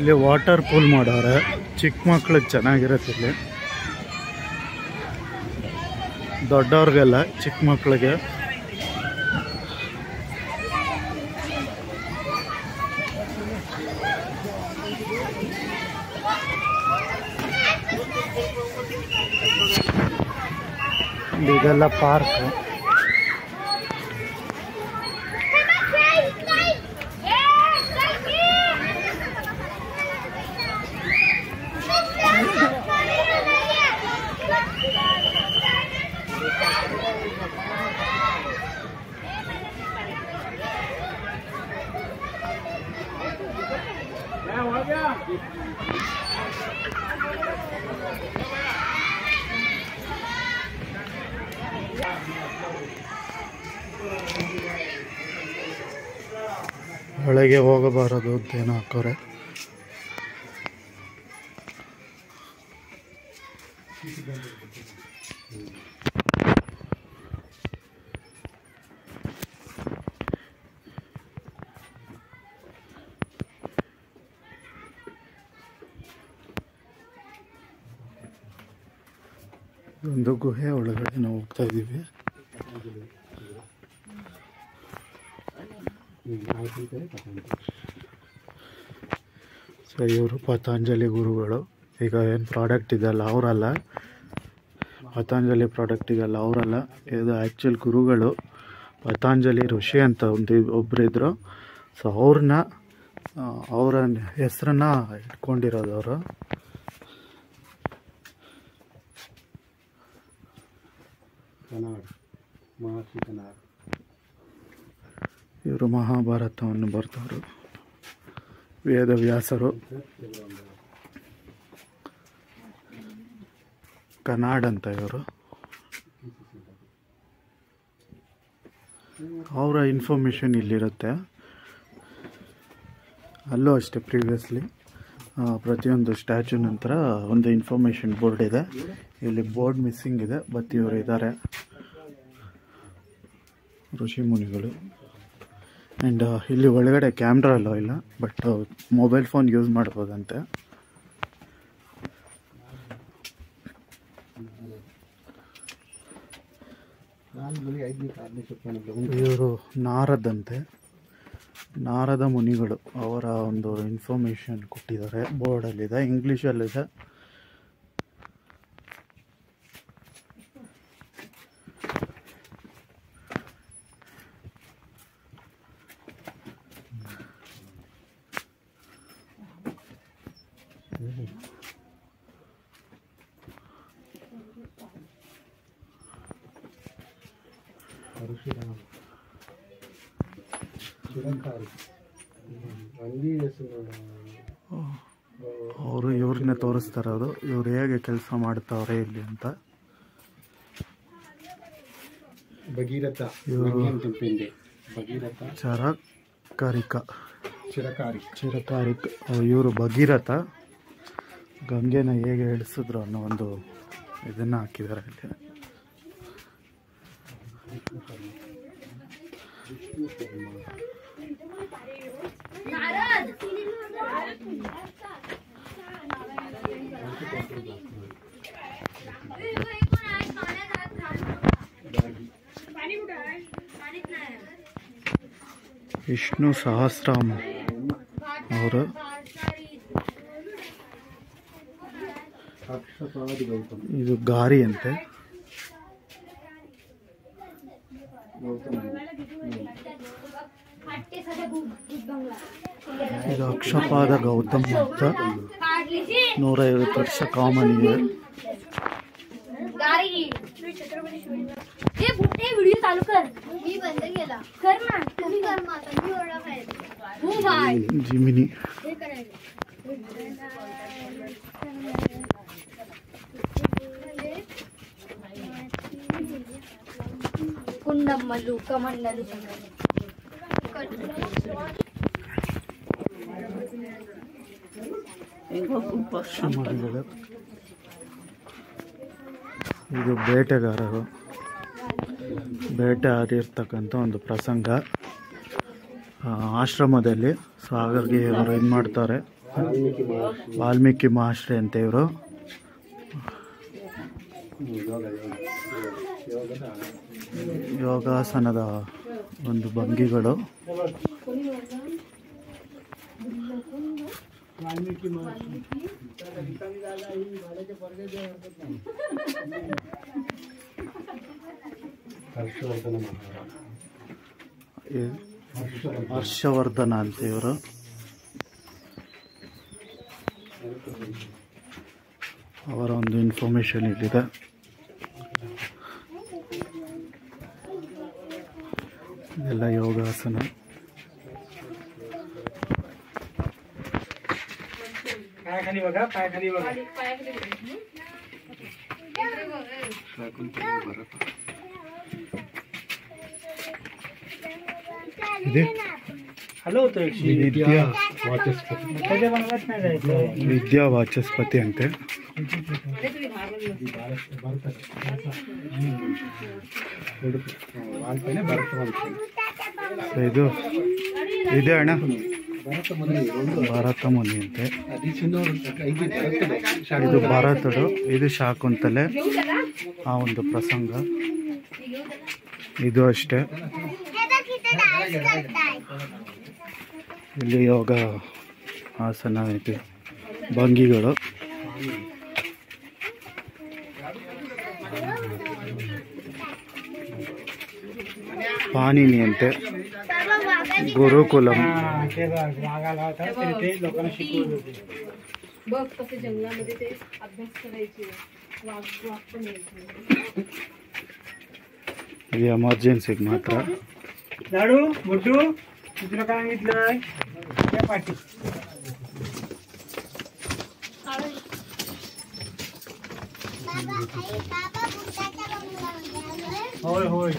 ಇಲ್ಲಿ ವಾಟರ್ ಪೂಲ್ ಮಾಡೋರೆ. ಚಿಕ್ಕ ಮಕ್ಳಿಗೆ ಚೆನ್ನಾಗಿರುತ್ತೆ ಇಲ್ಲಿ. ದೊಡ್ಡವ್ರಿಗೆಲ್ಲ ಚಿಕ್ಕ ಮಕ್ಳಿಗೆ. ಇದೆಲ್ಲ ಪಾರ್ಕ್. ಒಳಗೆ ಹೋಗಬಾರದು ಅಂತೇನೋ ಹಾಕೋರೆ. ಒಂದು ಗುಹೆ ಒಳಗಡೆ ನಾವು ಹೋಗ್ತಾ ಇದ್ದೀವಿ. ಸೊ ಇವರು ಪತಂಜಲಿ ಗುರುಗಳು. ಈಗ ಏನು ಪ್ರಾಡಕ್ಟ್ ಇದೆಯಲ್ಲ ಅವರಲ್ಲ, ಪತಂಜಲಿ ಪ್ರಾಡಕ್ಟ್ ಇದೆಯಲ್ಲ ಅವರಲ್ಲ, ಇದು ಆ್ಯಕ್ಚುಲ್ ಗುರುಗಳು. ಪತಂಜಲಿ ಋಷಿ ಅಂತ ಒಬ್ಬರಿದ್ರು. ಸೊ ಅವರ ಹೆಸರನ್ನ ಇಟ್ಕೊಂಡಿರೋದು ಅವರು. ಇವರು ಮಹಾಭಾರತವನ್ನು ಬರೆದವರು, ವೇದವ್ಯಾಸರು. ಕನಾಡ್ ಅಂತ ಇವರು. ಅವರ ಇನ್ಫಾರ್ಮೇಷನ್ ಇಲ್ಲಿರುತ್ತೆ. ಅಲ್ಲೂ ಅಷ್ಟೇ ಪ್ರೀವಿಯಸ್ಲಿ ಪ್ರತಿಯೊಂದು ಸ್ಟ್ಯಾಚ್ಯೂ ನಂತರ ಒಂದು ಇನ್ಫಾರ್ಮೇಷನ್ ಬೋರ್ಡ್ ಇದೆ. ಇಲ್ಲಿ ಬೋರ್ಡ್ ಮಿಸ್ಸಿಂಗ್ ಇದೆ, ಬಟ್ ಇವರು ಇದ್ದಾರೆ, ಋಷಿ ಮುನಿಗಳು. ಆ್ಯಂಡ್ ಇಲ್ಲಿ ಒಳಗಡೆ ಕ್ಯಾಮ್ರಾ ಎಲ್ಲ ಇಲ್ಲ, ಬಟ್ ಮೊಬೈಲ್ ಫೋನ್ ಯೂಸ್ ಮಾಡ್ಬೋದಂತೆ. ಇವರು ನಾರದಂತೆ, ನಾರದ ಮುನಿಗಳು ಅವರ ಒಂದು ಇನ್ಫಾರ್ಮೇಶನ್ ಕೊಟ್ಟಿದ್ದಾರೆ. ಬೋರ್ಡಲ್ಲಿದೆ, ಇಂಗ್ಲೀಷಲ್ಲಿದೆ. ಅವರು ಇವ್ರನ್ನೇ ತೋರಿಸ್ತಾ ಇರೋದು, ಇವ್ರು ಹೇಗೆ ಕೆಲಸ ಮಾಡ್ತಾವ್ರೆ ಇಲ್ಲಿ ಅಂತ. ಭಗೀರಥ ಚಿರಕಾರಿಕ ಇವರು ಭಗೀರಥ ಗಂಗೆನ ಹೇಗೆ ಇಳಿಸಿದ್ರು ಅನ್ನೋ ಒಂದು ಇದನ್ನು ಹಾಕಿದ್ದಾರೆ ಇಲ್ಲಿ. ವಿಷ್ಣು ಸಹಸ್ರಾಮ ಅವರು ಇದು ಗಾರಿ ಅಂತೆ. ಇದು ಅಕ್ಷಪಾದ ಗೌತಮ್ ಅಂತ 150 ವರ್ಷ ಕಾಮನ್ ಇದೆ. व्हिडिओ चालू कर. मी बंद केला. कर ना, तुम्ही कर ना, तुम्ही ओरडा खायचं. हो बाय. जिमिनी हे करायचं. कुंडमल्लू कमंडलू ಇದು ಬೇಟೆಗಾರರು ಬೇಟೆ ಆಡಿರ್ತಕ್ಕಂಥ ಒಂದು ಪ್ರಸಂಗ ಆಶ್ರಮದಲ್ಲಿ. ಸೊ ಹಾಗಾಗಿ ಇವರು ಏನು ಮಾಡ್ತಾರೆ, ವಾಲ್ಮೀಕಿ ಮಹರ್ಷಿ ಅಂತ ಇವರು. ಯೋಗಾಸನದ ಒಂದು ಭಂಗಿಗಳು. ಹರ್ಷವರ್ಧನ ಅಂತ ಇವರು. ಅವರ ಒಂದು ಇನ್ಫಾರ್ಮೇಶನ್ ಇಲ್ಲಿದೆ. ಇದೆಲ್ಲ ಯೋಗಾಸನ. ವಿದ್ಯಾ ವಾಚಸ್ಪತಿ ಅಂತೆ. ಇದು ಇದೆ ಅಣ್ಣ, ಭರತ ಮುನಿ ಅಂತೆ. ಇದು ಭರತಡು, ಇದು ಶಾಕುಂತಲೆ ಆ ಒಂದು ಪ್ರಸಂಗ. ಇದು ಅಷ್ಟೇ. ಇಲ್ಲಿ ಯೋಗ ಆಸನ ಇದೆ, ಭಂಗಿಗಳು. ಪಾಣಿನಿ ಅಂತೆ, गुरुकुलम. बघ कसे जंगलामध्ये ते अभ्यास करायचे, वाघ पण यायचे. हे एमर्जन्सी मात्र. लाडू गुड्डू तुला काय सांगितलंय त्या पाठी. होय होय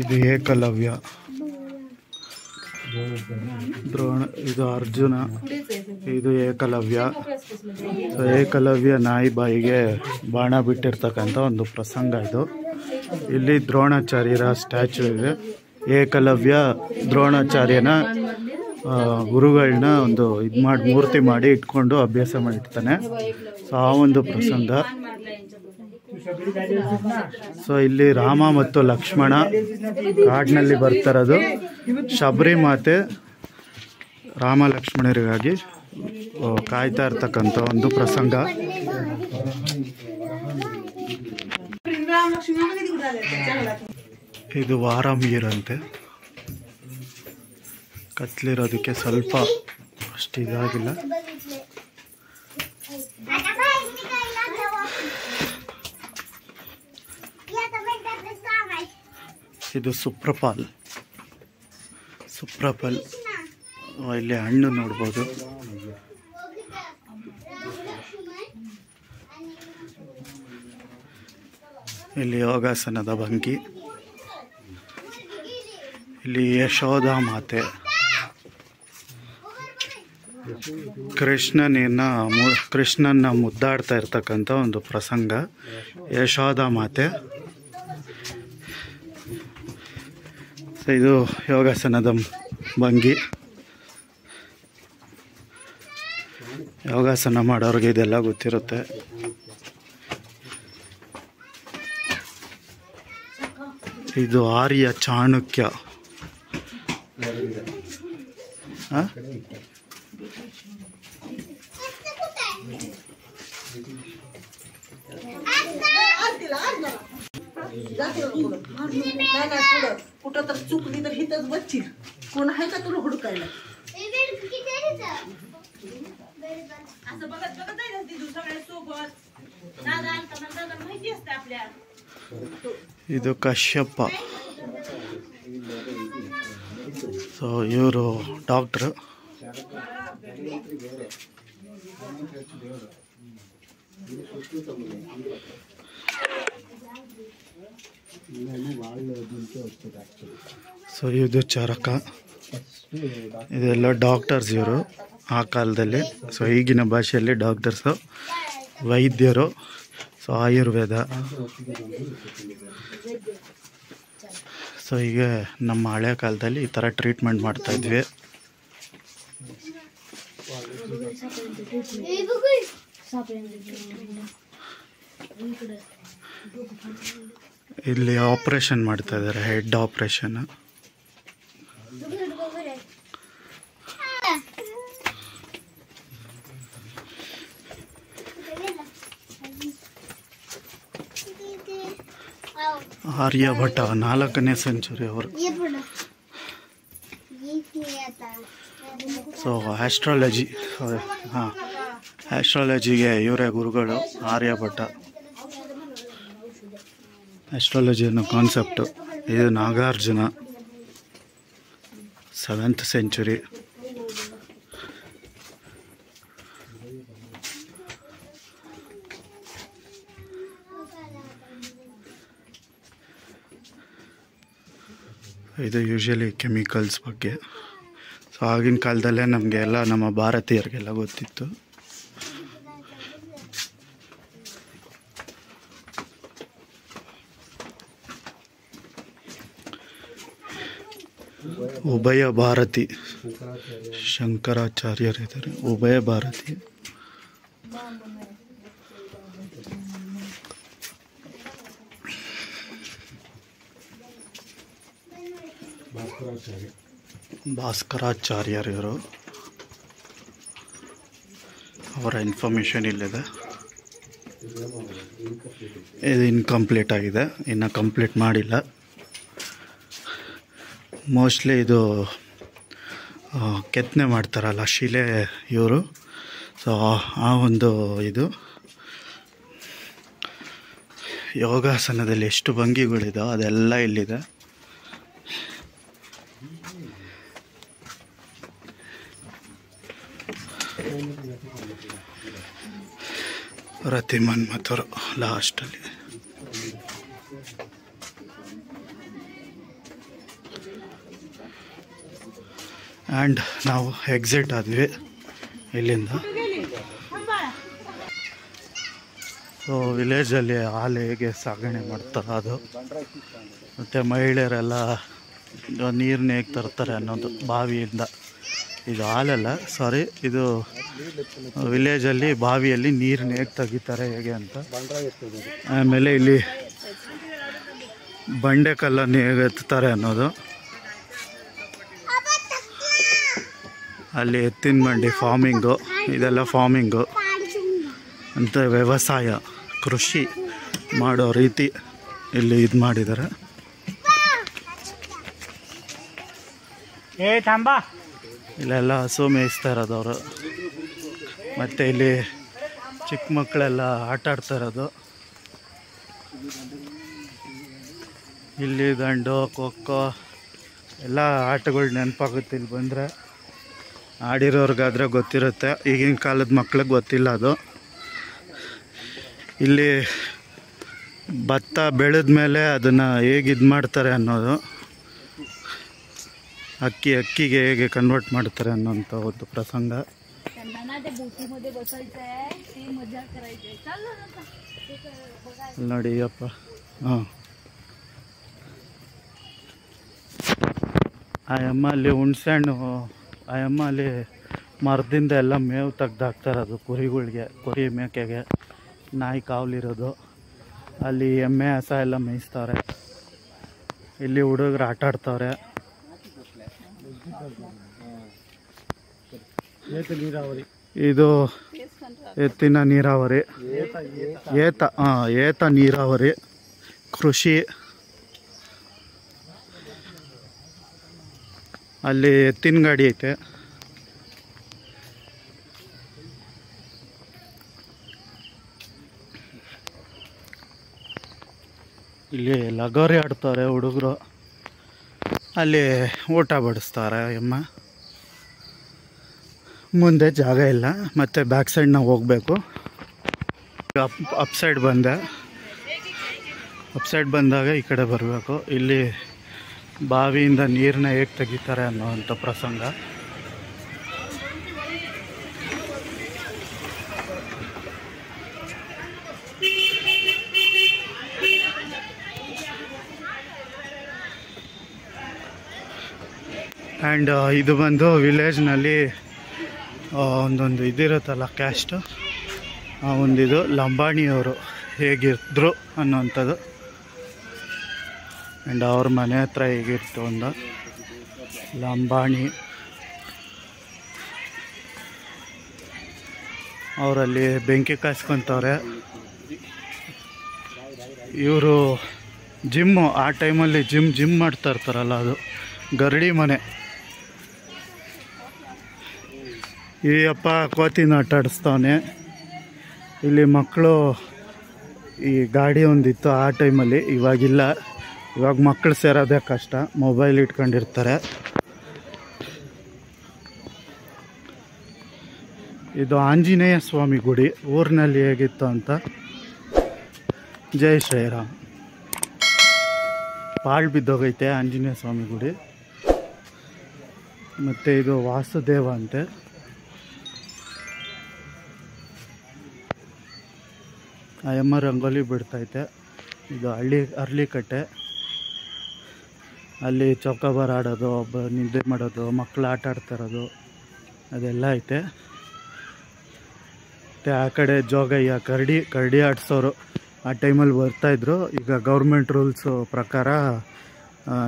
ಇದು ಏಕಲವ್ಯ, ದ್ರೋಣ, ಇದು ಅರ್ಜುನ, ಇದು ಏಕಲವ್ಯ. ಸೊ ಏಕಲವ್ಯ ನಾಯಿ ಬಾಯಿಗೆ ಬಾಣ ಬಿಟ್ಟಿರ್ತಕ್ಕಂಥ ಒಂದು ಪ್ರಸಂಗ ಇದು. ಇಲ್ಲಿ ದ್ರೋಣಾಚಾರ್ಯರ ಸ್ಟ್ಯಾಚು ಇದೆ. ಏಕಲವ್ಯ ದ್ರೋಣಾಚಾರ್ಯನ ಗುರುಗಳನ್ನ ಒಂದು ಮೂರ್ತಿ ಮಾಡಿ ಇಟ್ಕೊಂಡು ಅಭ್ಯಾಸ ಮಾಡಿರ್ತಾನೆ. ಸೊ ಆ ಒಂದು ಪ್ರಸಂಗ. ಸೊ ಇಲ್ಲಿ ರಾಮ ಮತ್ತು ಲಕ್ಷ್ಮಣ ಕಾಡಿನಲ್ಲಿ ಬರ್ತಾರದು. ಶಬರಿ ಮಾತೆ ರಾಮ ಲಕ್ಷ್ಮಣರಿಗಾಗಿ ಕಾಯ್ತಾ ಇರ್ತಕ್ಕಂಥ ಒಂದು ಪ್ರಸಂಗ. ಇದು ವಾರಾಮಿರಂತೆ, ಕತ್ಲಿರೋದಕ್ಕೆ ಸ್ವಲ್ಪ ಅಷ್ಟು ಇದಾಗಿಲ್ಲ. ಇದು ಸುಪ್ರಪಾಲ್. ಇಲ್ಲಿ ಹಣ್ಣು ನೋಡ್ಬೋದು. ಇಲ್ಲಿ ಯೋಗಾಸನದ ಭಂಗಿ. ಇಲ್ಲಿ ಯಶೋಧ ಮಾತೆ ಕೃಷ್ಣನ ಮುದ್ದಾಡ್ತಾ ಇರ್ತಕ್ಕಂಥ ಒಂದು ಪ್ರಸಂಗ. ಯಶೋಧ ಮಾತೆ. ಸೊ ಇದು ಯೋಗಾಸನದ ಭಂಗಿ. ಯೋಗಾಸನ ಮಾಡೋರಿಗೆ ಇದೆಲ್ಲ ಗೊತ್ತಿರುತ್ತೆ. ಇದು ಆರ್ಯ ಚಾಣಕ್ಯ. कुठं तर चुकली तर हिथंच बसशील. कोण आहे का तुला हुडकायला? असं बघत जायचं ती सगळ्या सोबत. दादा माहिती असते आपल्या. ಇದು ಕಶ್ಯಪ. ಸೊ ಇವರು ಡಾಕ್ಟ್ರು. ಸೊ ಇದು ಚರಕ. ಇದೆಲ್ಲ ಡಾಕ್ಟರ್ಸ್ ಇವರು ಆ ಕಾಲದಲ್ಲಿ. ಸೊ ಈಗಿನ ಭಾಷೆಯಲ್ಲಿ ಡಾಕ್ಟರ್ಸು, ವೈದ್ಯರು. ಸೊ ಆಯುರ್ವೇದ. ಸೊ ಈಗ ನಮ್ಮ ಹಳೆ ಕಾಲದಲ್ಲಿ ಈ ಥರ ಟ್ರೀಟ್ಮೆಂಟ್ ಮಾಡ್ತಾಯಿದ್ವಿ. ಇಲ್ಲಿ ಆಪರೇಷನ್ ಮಾಡ್ತಾ ಇದ್ದಾರೆ, ಹೆಡ್ ಆಪರೇಷನ್. ಆರ್ಯಭಟ 4ನೇ ಸೆಂಚುರಿ ಅವರು. ಸೊ ಆಸ್ಟ್ರಾಲಜಿ, ಆಸ್ಟ್ರಾಲಜಿಗೆ ಇವರೇ ಗುರುಗಳು, ಆರ್ಯಭಟ. ಆಸ್ಟ್ರಾಲಜಿ ಅನ್ನೋ ಕಾನ್ಸೆಪ್ಟು. ಇದು ನಾಗಾರ್ಜುನ, 7th ಸೆಂಚುರಿ. ಇದು ಯೂಶಲಿ ಕೆಮಿಕಲ್ಸ್ ಬಗ್ಗೆ. ಸೊ ಆಗಿನ ಕಾಲದಲ್ಲೇ ನಮಗೆ ಎಲ್ಲ, ನಮ್ಮ ಭಾರತೀಯರಿಗೆಲ್ಲ ಗೊತ್ತಿತ್ತು. ಉಭಯ ಭಾರತಿ ಶಂಕರಾಚಾರ್ಯರಿದ್ದಾರೆ. ಉಭಯ ಭಾರತಿ. ಭಾಸ್ಕರಾಚಾರ್ಯರು. ಅವರ ಇನ್ಫಾರ್ಮೇಷನ್ ಇಲ್ಲಿದೆ. ಇದು ಇನ್ಕಂಪ್ಲೀಟ್ ಆಗಿದೆ, ಇನ್ನು ಕಂಪ್ಲೀಟ್ ಮಾಡಿಲ್ಲ. ಮೋಸ್ಟ್ಲಿ ಇದು ಕೆತ್ತನೆ ಮಾಡ್ತಾರಲ್ಲ ಶಿಲೆ ಇವರು. ಸೊ ಆ ಒಂದು ಇದು ಯೋಗಾಸನದಲ್ಲಿ ಎಷ್ಟು ಭಂಗಿಗಳಿದೋ ಅದೆಲ್ಲ ಇಲ್ಲಿದೆ. ರತಿಮನ್ಮಥರು ಲಾಸ್ಟಲ್ಲಿ. ಆ್ಯಂಡ್ ನಾವು ಎಕ್ಸಿಟ್ ಆದ್ವಿ ಇಲ್ಲಿಂದ. ಸೊ ವಿಲೇಜಲ್ಲಿ ಹಾಲು ಹೇಗೆ ಸಾಗಣೆ ಮಾಡ್ತಾರೆ ಅದು, ಮತ್ತು ಮಹಿಳೆಯರೆಲ್ಲ ನೀರನ್ನ ಹೇಗೆ ತರ್ತಾರೆ ಅನ್ನೋದು ಬಾವಿಯಿಂದ. ಇದು ಹಾಲಲ್ಲ, ಸಾರಿ, ಇದು ವಿಲೇಜಲ್ಲಿ ಬಾವಿಯಲ್ಲಿ ನೀರನ್ನ ಹೇಗೆ ತೆಗಿತಾರೆ ಹೇಗೆ ಅಂತ. ಆಮೇಲೆ ಇಲ್ಲಿ ಬಂಡೆಕಲ್ಲನ್ನು ಹೇಗೆ ಎತ್ತಾರೆ ಅನ್ನೋದು. ಅಲ್ಲಿ ಎತ್ತಿನ ಬಂಡಿ ಫಾರ್ಮಿಂಗು, ಇದೆಲ್ಲ ಫಾರ್ಮಿಂಗು ಅಂತ ವ್ಯವಸಾಯ ಕೃಷಿ ಮಾಡೋ ರೀತಿ ಇಲ್ಲಿ ಇದು ಮಾಡಿದ್ದಾರೆ. ಇಲ್ಲೆಲ್ಲ ಹಸು ಮೇಯಿಸ್ತಾ ಇರೋದು ಅವರು. ಮತ್ತು ಇಲ್ಲಿ ಚಿಕ್ಕ ಮಕ್ಕಳೆಲ್ಲ ಆಟ ಆಡ್ತಾ ಇರೋದು. ಇಲ್ಲಿ ದಂಡು, ಖೋಖೋ ಎಲ್ಲ ಆಟಗಳು ನೆನಪಾಗುತ್ತೆ ಇಲ್ಲಿ ಬಂದರೆ. ಆಡಿರೋರ್ಗಾದ್ರೆ ಗೊತ್ತಿರುತ್ತೆ, ಈಗಿನ ಕಾಲದ ಮಕ್ಳಿಗೆ ಗೊತ್ತಿಲ್ಲ ಅದು. ಇಲ್ಲಿ ಭತ್ತ ಬೆಳೆದ ಮೇಲೆ ಅದನ್ನು ಹೇಗೆ ಇದು ಮಾಡ್ತಾರೆ ಅನ್ನೋದು, ಅಕ್ಕಿಗೆ ಹೇಗೆ ಕನ್ವರ್ಟ್ ಮಾಡ್ತಾರೆ ಅನ್ನೋಂಥ ಒಂದು ಪ್ರಸಂಗ. ನೋಡಿ ಅಪ್ಪ, ಹಾಂ, ಆ ಅಮ್ಮ ಅಲ್ಲಿ ಹುಣ್ಸೆಹಣ್ಣು, ಆ ಅಮ್ಮ ಅಲ್ಲಿ ಮರದಿಂದ ಎಲ್ಲ ಮೇವು ತೆಗ್ದಾಕ್ತಾ ಇರೋದು ಕುರಿಗಳಿಗೆ, ಕುರಿ ಮೇಕೆಗೆ. ನಾಯಿ ಕಾವಲಿರೋದು, ಅಲ್ಲಿ ಎಮ್ಮೆ ಹಸ ಎಲ್ಲ ಮೇಯಿಸ್ತಾರೆ. ಇಲ್ಲಿ ಹುಡುಗರು ಆಟ ಆಡ್ತವ್ರೆ. ಇದು ಎತ್ತಿನ ನೀರಾವರಿ, ಏತ ನೀರಾವರಿ ಕೃಷಿ. ಅಲ್ಲಿ ಎತ್ತಿನ ಗಾಡಿ ಐತೆ. ಇಲ್ಲಿ ಲಗೋರಿ ಆಡ್ತಾರೆ ಹುಡುಗರು. ಅಲ್ಲಿ ಊಟ ಬಡಿಸ್ತಾರೆ ಅಮ್ಮ. ಮುಂದೆ ಜಾಗ ಇಲ್ಲ, ಮತ್ತು ಬ್ಯಾಕ್ ಸೈಡ್ ನಾವು ಹೋಗಬೇಕು. ಅಪ್ ಸೈಡ್ ಬಂದೆ. ಅಪ್ ಸೈಡ್ ಬಂದಾಗ ಈ ಕಡೆ ಬರಬೇಕು. ಇಲ್ಲಿ ಬಾವಿಯಿಂದ ನೀರನ್ನ ಹೇಗೆ ತೆಗಿತಾರೆ ಅನ್ನೋವಂಥ ಪ್ರಸಂಗ. ಆ್ಯಂಡ್ ಇದು ಬಂದು ವಿಲೇಜ್ನಲ್ಲಿ ಒಂದೊಂದು ಇದಿರುತ್ತಲ್ಲ ಕ್ಯಾಸ್ಟು, ಒಂದಿದು ಲಂಬಾಣಿಯವರು ಹೇಗಿದ್ರು ಅನ್ನೋವಂಥದ್ದು. ಆ್ಯಂಡ್ ಅವ್ರ ಮನೆ ಹತ್ರ ಹೇಗಿತ್ತು ಒಂದು ಲಂಬಾಣಿ. ಅವರಲ್ಲಿ ಬೆಂಕಿ ಕಾಯಿಸ್ಕೊತವ್ರೆ. ಇವರು ಜಿಮ್ಮು, ಆ ಟೈಮಲ್ಲಿ ಜಿಮ್ ಮಾಡ್ತಾ ಇರ್ತಾರಲ್ಲ, ಅದು ಗರಡಿ ಮನೆ. ಈ ಅಪ್ಪ ಕೋತಿನ ಆಟ ಆಡಿಸ್ತವನೆ. ಇಲ್ಲಿ ಮಕ್ಕಳು, ಈ ಗಾಡಿ ಒಂದಿತ್ತು ಆ ಟೈಮಲ್ಲಿ, ಇವಾಗಿಲ್ಲ. ಇವಾಗ ಮಕ್ಕಳು ಸೇರೋದೇ ಕಷ್ಟ, ಮೊಬೈಲ್ ಇಟ್ಕೊಂಡಿರ್ತಾರೆ. ಇದು ಆಂಜನೇಯ ಸ್ವಾಮಿ ಗುಡಿ, ಊರಿನಲ್ಲಿ ಹೇಗಿತ್ತು ಅಂತ. ಜೈ ಶ್ರೀರಾಮ್. ಪಾಳು ಬಿದ್ದೋಗೈತೆ ಆಂಜನೇಯ ಸ್ವಾಮಿ ಗುಡಿ. ಮತ್ತು ಇದು ವಾಸುದೇವ ಅಂತೆ. ಆ ಅಮ್ಮ ರಂಗೋಲಿ ಬಿಡ್ತೈತೆ. ಇದು ಅರ್ಲಿಕಟ್ಟೆ. ಅಲ್ಲಿ ಚೌಕಾಬಾರ ಆಡೋದು, ಒಬ್ಬ ನಿದ್ದೆ ಮಾಡೋದು, ಮಕ್ಕಳು ಆಟ ಆಡ್ತಾ ಇರೋದು ಅದೆಲ್ಲ ಐತೆ. ಮತ್ತು ಆ ಕಡೆ ಜೋಗಯ್ಯ, ಕರಡಿ ಆಡಿಸೋರು ಆ ಟೈಮಲ್ಲಿ ಬರ್ತಾಯಿದ್ರು. ಈಗ ಗೌರ್ಮೆಂಟ್ ರೂಲ್ಸು ಪ್ರಕಾರ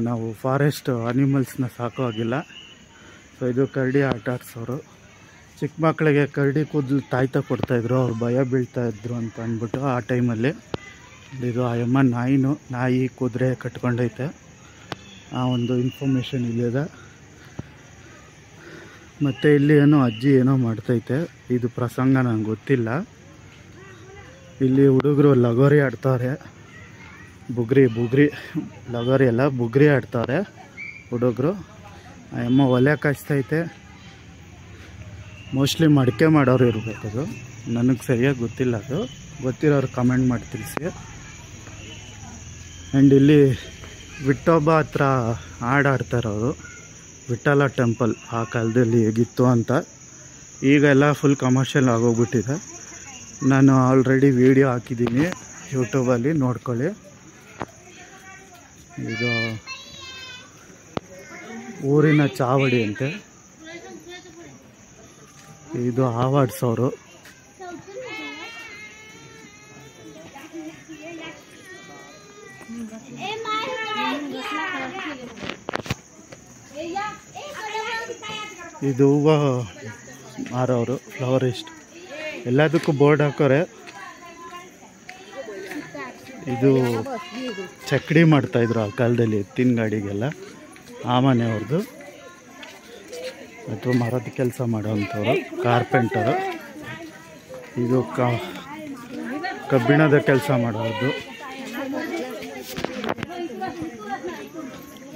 ನಾವು ಫಾರೆಸ್ಟ್ ಅನಿಮಲ್ಸ್ನ ಸಾಕೋ ಸೊ ಇದು ಕರಡಿ ಆಟ ಆಡಿಸೋರು. ಚಿಕ್ಕ ಮಕ್ಕಳಿಗೆ ಕರಡಿ ಕೂದಲು ತಾಯ್ತ ಕೊಡ್ತಾಯಿದ್ರು, ಅವ್ರು ಭಯ ಬೀಳ್ತಾಯಿದ್ರು ಅಂತ ಅಂದ್ಬಿಟ್ಟು ಆ ಟೈಮಲ್ಲಿ. ಇದು ಆ ಅಮ್ಮ ನಾಯಿ ಕುದುರೆ ಕಟ್ಕೊಂಡೈತೆ. ಆ ಒಂದು ಇನ್ಫಾರ್ಮೇಷನ್ ಇಲ್ಲಿದೆ. ಮತ್ತು ಇಲ್ಲಿ ಏನೋ ಅಜ್ಜಿ ಏನೋ ಮಾಡ್ತೈತೆ, ಇದು ಪ್ರಸಂಗ ನಂಗೆ ಗೊತ್ತಿಲ್ಲ. ಇಲ್ಲಿ ಹುಡುಗರು ಲಗೋರಿ ಆಡ್ತಾರೆ. ಬುಗ್ರಿ ಲಗೋರಿ ಅಲ್ಲ, ಬುಗ್ರಿ ಆಡ್ತಾರೆ ಹುಡುಗರು. ಆ ಅಮ್ಮ ಒಲೆ ಕಾಯಿಸ್ತೈತೆ. ಮೋಸ್ಟ್ಲಿ ಮಡಿಕೆ ಮಾಡೋರು ಇರಬೇಕದು, ನನಗೆ ಸರಿಯಾಗಿ ಗೊತ್ತಿಲ್ಲ. ಅದು ಗೊತ್ತಿರೋರು ಕಮೆಂಟ್ ಮಾಡಿ ತಿಳಿಸಿ. ಆ್ಯಂಡ್ ಇಲ್ಲಿ ವಿಟ್ಟೊಬ್ಬ ಹತ್ರ ಹಾಡು ಆಡ್ತಾರವರು. ವಿಠಲ ಟೆಂಪಲ್ ಆ ಕಾಲದಲ್ಲಿ ಹೇಗಿತ್ತು ಅಂತ. ಈಗೆಲ್ಲ ಫುಲ್ ಕಮರ್ಷಿಯಲ್ ಆಗೋಗ್ಬಿಟ್ಟಿದೆ. ನಾನು ಆಲ್ರೆಡಿ ವಿಡಿಯೋ ಹಾಕಿದ್ದೀನಿ ಯೂಟ್ಯೂಬಲ್ಲಿ, ನೋಡ್ಕೊಳ್ಳಿ. ಇದು ಊರಿನ ಚಾವಡಿ ಅಂತೆ. ಇದು ಆವಾಡ್ಸೋರು. ಇದು ಹೂವು ಮಾರೋರು, ಫ್ಲವರಿಸ್ಟ್. ಎಲ್ಲದಕ್ಕೂ ಬೋರ್ಡ್ ಹಾಕೋರೆ. ಇದು ಚಕ್ಕಡಿ ಮಾಡ್ತಾಯಿದ್ರು ಆ ಕಾಲದಲ್ಲಿ, ಎತ್ತಿನ ಗಾಡಿಗೆಲ್ಲ. ಆ ಮನೆಯವ್ರದ್ದು. ಅಥವಾ ಮರದ ಕೆಲಸ ಮಾಡೋವಂಥವ್ರು, ಕಾರ್ಪೆಂಟರು. ಇದು ಕಬ್ಬಿಣದ ಕೆಲಸ ಮಾಡೋದು.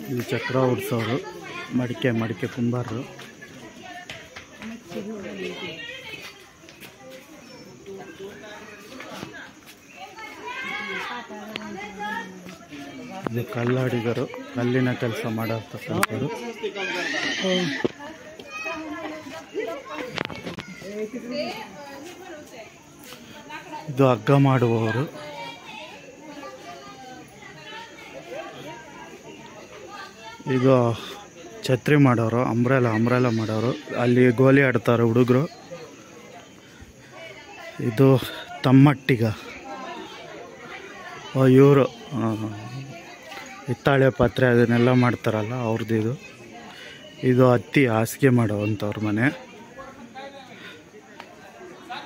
ಇದು ಚಕ್ರ ಓಡಿಸೋರು, ಮಡಿಕೆ ಕುಂಬಾರರು. ಇದು ಕಲ್ಲಾಡಿಗರು, ಕಲ್ಲಿನ ಕೆಲಸ ಮಾಡತಕ್ಕಂಥವ್ರು. ಇದು ಹಗ್ಗ ಮಾಡುವವರು. ಇದು ಛತ್ರಿ ಮಾಡೋರು, ಅಂಬ್ರೆಲಾ ಮಾಡೋರು. ಅಲ್ಲಿ ಗೋಲಿ ಆಡ್ತಾರೆ ಹುಡುಗರು. ಇದು ತಮ್ಮಟ್ಟಿಗ, ಇವರು ಹಿತ್ತಾಳೆ ಪಾತ್ರೆ ಅದನ್ನೆಲ್ಲ ಮಾಡ್ತಾರಲ್ಲ ಅವ್ರದ್ದು. ಇದು ಹತ್ತಿ ಹಾಸಿಗೆ ಮಾಡೋವಂಥವ್ರ ಮನೆ.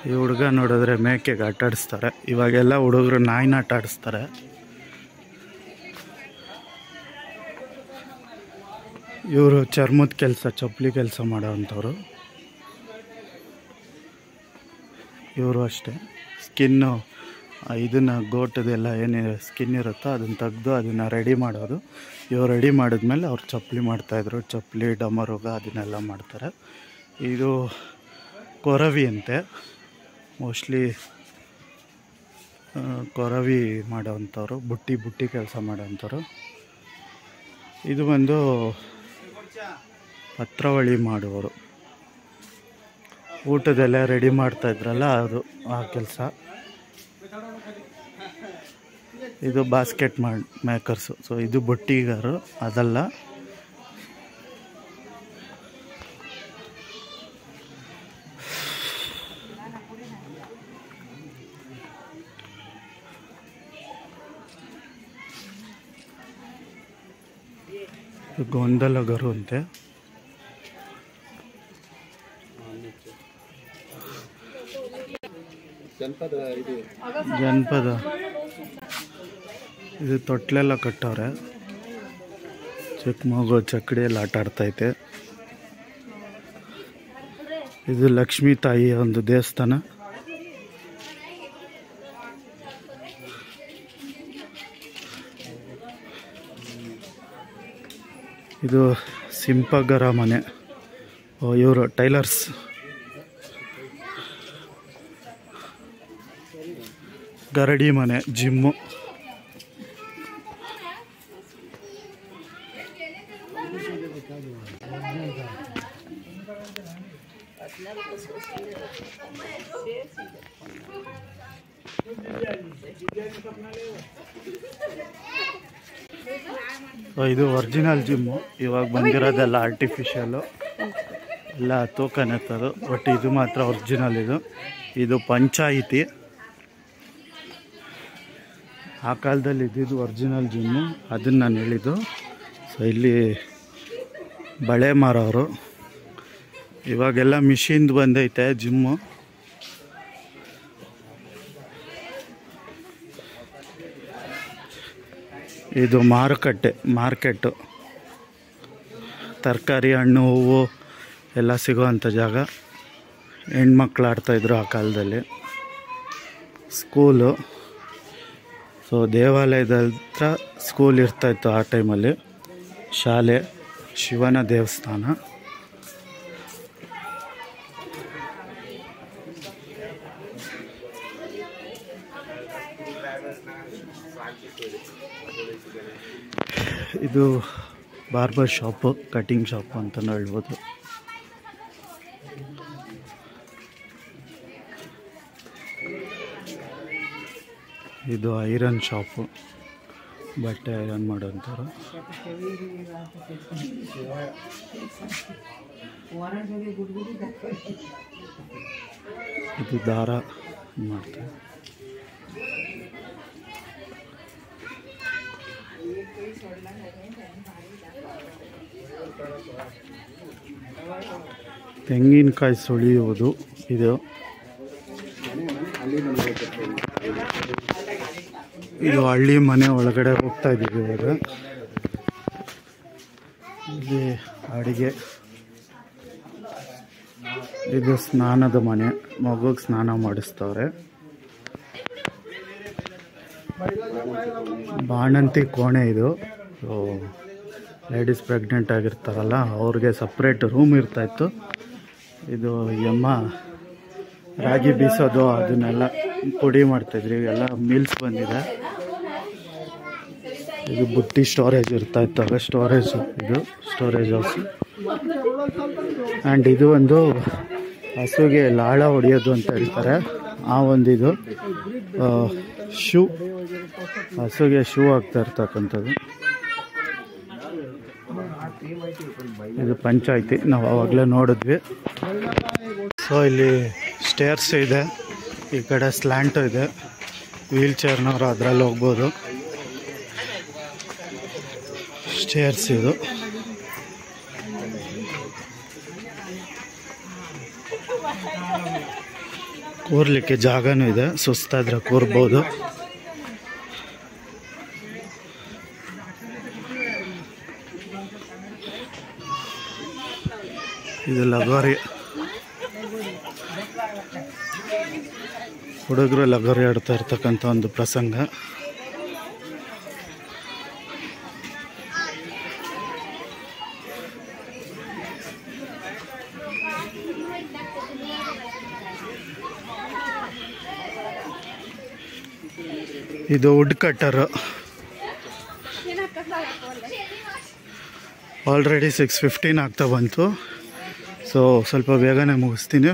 ಈ ಹುಡುಗ ನೋಡಿದ್ರೆ ಮೇಕೆಗೆ ಆಟ ಆಡಿಸ್ತಾರೆ. ಇವಾಗೆಲ್ಲ ಹುಡುಗರು ನಾಯಿನ ಆಟ ಆಡಿಸ್ತಾರೆ. ಇವರು ಚರ್ಮದ ಕೆಲಸ, ಚಪ್ಪಲಿ ಕೆಲಸ ಮಾಡೋವಂಥವ್ರು. ಇವರು ಅಷ್ಟೇ, ಸ್ಕಿನ್ನು ಇದನ್ನು ಗೋಟದೆಲ್ಲ ಏನಿದೆ ಸ್ಕಿನ್ ಇರುತ್ತೋ ಅದನ್ನು ತೆಗೆದು ಅದನ್ನು ರೆಡಿ ಮಾಡೋದು. ಇವ್ರು ರೆಡಿ ಮಾಡಿದ್ಮೇಲೆ ಅವ್ರು ಚಪ್ಪಲಿ ಮಾಡ್ತಾಯಿದ್ರು. ಚಪ್ಪಲಿ, ಡಮರುಗ ಅದನ್ನೆಲ್ಲ ಮಾಡ್ತಾರೆ. ಇದು ಕೊರವಿ ಅಂತೆ, ಮೋಸ್ಟ್ಲಿ ಕೊರವಿ ಮಾಡೋವಂಥವ್ರು, ಬುಟ್ಟಿ ಕೆಲಸ ಮಾಡೋವಂಥವ್ರು. ಇದು ಬಂದು ಪತ್ರವಳಿ ಮಾಡುವವರು. ಊಟದೆಲ್ಲ ರೆಡಿ ಮಾಡ್ತಾಯಿದ್ರಲ್ಲ ಅದು ಆ ಕೆಲಸ. ಇದು ಬಾಸ್ಕೆಟ್ ಮೇಕರ್ಸು. ಸೊ ಇದು ಬುಟ್ಟಿಗಾರು, ಅದಲ್ಲ. ಗೊಂದಲಗರು ಅಂತೆ. ಜನಪದ ಇದು ತೊಟ್ಲೆಲ್ಲ ಕಟ್ಟವ್ರೆ. ಚಿಕ್ಕ ಮಗು ಚಕ್ಕಡಿಯಲ್ಲಿ ಆಟ ಆಡ್ತೈತೆ. ಇದು ಲಕ್ಷ್ಮೀ ತಾಯಿಯ ಒಂದು ದೇವಸ್ಥಾನ. ಇದು ಸಿಂಪಗರ ಮನೆ. ಇವರು ಟೈಲರ್ಸ್. ಗರಡಿ ಮನೆ, ಜಿಮ್ಮು. ಇದು ಒರಿಜಿನಲ್ ಜಿಮ್ಮು. ಇವಾಗ ಬಂದಿರೋದೆಲ್ಲ ಆರ್ಟಿಫಿಷಿಯಲ್ಲು, ಎಲ್ಲ ತೂಕನೇ ಎತ್ತೋದು. ಬಟ್ ಇದು ಮಾತ್ರ ಒರಿಜಿನಲ್. ಇದು ಪಂಚಾಯಿತಿ. ಆ ಕಾಲದಲ್ಲಿ ಇದ್ದಿದ್ದು ಒರಿಜಿನಲ್ ಜಿಮ್ಮು, ಅದನ್ನು ನಾನು ಹೇಳಿದ್ದು. ಸೊ ಇಲ್ಲಿ ಬಳೆ ಮಾರೋರು. ಇವಾಗೆಲ್ಲ ಮಿಷಿನ್ದು ಬಂದೈತೆ ಜಿಮ್ಮು. ಇದು ಮಾರ್ಕೆಟು. ತರಕಾರಿ, ಹಣ್ಣು, ಹೂವು ಎಲ್ಲ ಸಿಗೋವಂಥ ಜಾಗ. ಹೆಣ್ಮಕ್ಳು ಆಡ್ತಾಯಿದ್ರು ಆ ಕಾಲದಲ್ಲಿ. ಸ್ಕೂಲು. ಸೊ ದೇವಾಲಯದ ಹತ್ರ ಸ್ಕೂಲ್ ಇರ್ತಾಯಿತ್ತು ಆ ಟೈಮಲ್ಲಿ. ಶಾಲೆ, ಶಿವನ ದೇವಸ್ಥಾನ. ಇದು ಬಾರ್ಬರ್ ಶಾಪು, ಕಟಿಂಗ್ ಶಾಪು ಅಂತಲೂ ಹೇಳ್ಬೋದು. ಇದು ಐರನ್ ಶಾಪು, ಬಟ್ಟೆ ಐರನ್ ಮಾಡೋಂಥವ್ರು. ಇದು ದಾರ ಮಾಡ್ತಾರೆ. ತೆಂಗಿನಕಾಯಿ ಸುಳಿಯುವುದು ಇದು. ಇದು ಹಳ್ಳಿ ಮನೆ ಒಳಗಡೆ ಹೋಗ್ತಾ ಇದ್ದೀವಿ ಇವಾಗ. ಇಲ್ಲಿ ಅಡಿಗೆ, ಇದು ಸ್ನಾನದ ಮನೆ, ಮಗುಗೆ ಸ್ನಾನ ಮಾಡಿಸ್ತವ್ರೆ. ಬಾಣಂತಿ ಕೋಣೆ ಇದು. ಲೇಡೀಸ್ ಪ್ರೆಗ್ನೆಂಟ್ ಆಗಿರ್ತಾರಲ್ಲ ಅವ್ರಿಗೆ ಸಪ್ರೇಟ್ ರೂಮ್ ಇರ್ತಾಯಿತ್ತು. ಇದು ಯಮ್ಮ ರಾಗಿ ಬೀಸೋದು ಅದನ್ನೆಲ್ಲ ಪುಡಿ ಮಾಡ್ತಾಯಿದ್ರಿ. ಎಲ್ಲ ಮೀಲ್ಸ್ ಬಂದಿದೆ. ಇದು ಬುಟ್ಟಿ ಸ್ಟೋರೇಜ್ ಇರ್ತಾಯಿತ್ತು, ಸ್ಟೋರೇಜ್, ಇದು ಸ್ಟೋರೇಜ್ ಹೌಸ್. ಆ್ಯಂಡ್ ಇದು ಒಂದು ಹಸುಗೆ ಲಾಳ ಹೊಡೆಯೋದು ಅಂತ ಹೇಳ್ತಾರೆ. ಆ ಒಂದಿದು ಶೂ, ಹಸುಗೆ ಶೂ ಆಗ್ತಾ ಇರ್ತಕ್ಕಂಥದ್ದು. ಇದು ಪಂಚಾಯಿತಿ, ನಾವು ಆವಾಗಲೇ ನೋಡಿದ್ವಿ. ಸೊ ಇಲ್ಲಿ ಸ್ಟೇರ್ಸ್ ಇದೆ, ಈ ಕಡೆ ಸ್ಲ್ಯಾಂಟು ಇದೆ. ವೀಲ್ ಚೇರ್ನವರು ಅದರಲ್ಲಿ ಹೋಗ್ಬೋದು. ಸ್ಟೇರ್ಸ್ ಇದು. ಕೂರ್ಲಿಕ್ಕೆ ಜಾಗನೂ ಇದೆ, ಸುಸ್ತಾದ್ರೆ ಕೂರ್ಬೋದು. ಇದು ಲಗೋರಿ, ಹುಡುಗರು ಲಗೋರಿ ಆಡ್ತಾ ಇರ್ತಕ್ಕಂಥ ಒಂದು ಪ್ರಸಂಗ. ಇದು ವುಡ್ ಕಟ್ಟರು. ಆಲ್ರೆಡಿ 6:15 ಆಗ್ತಾ ಬಂತು. ಸೊ ಸ್ವಲ್ಪ ಬೇಗನೆ ಮುಗಿಸ್ತೀನಿ.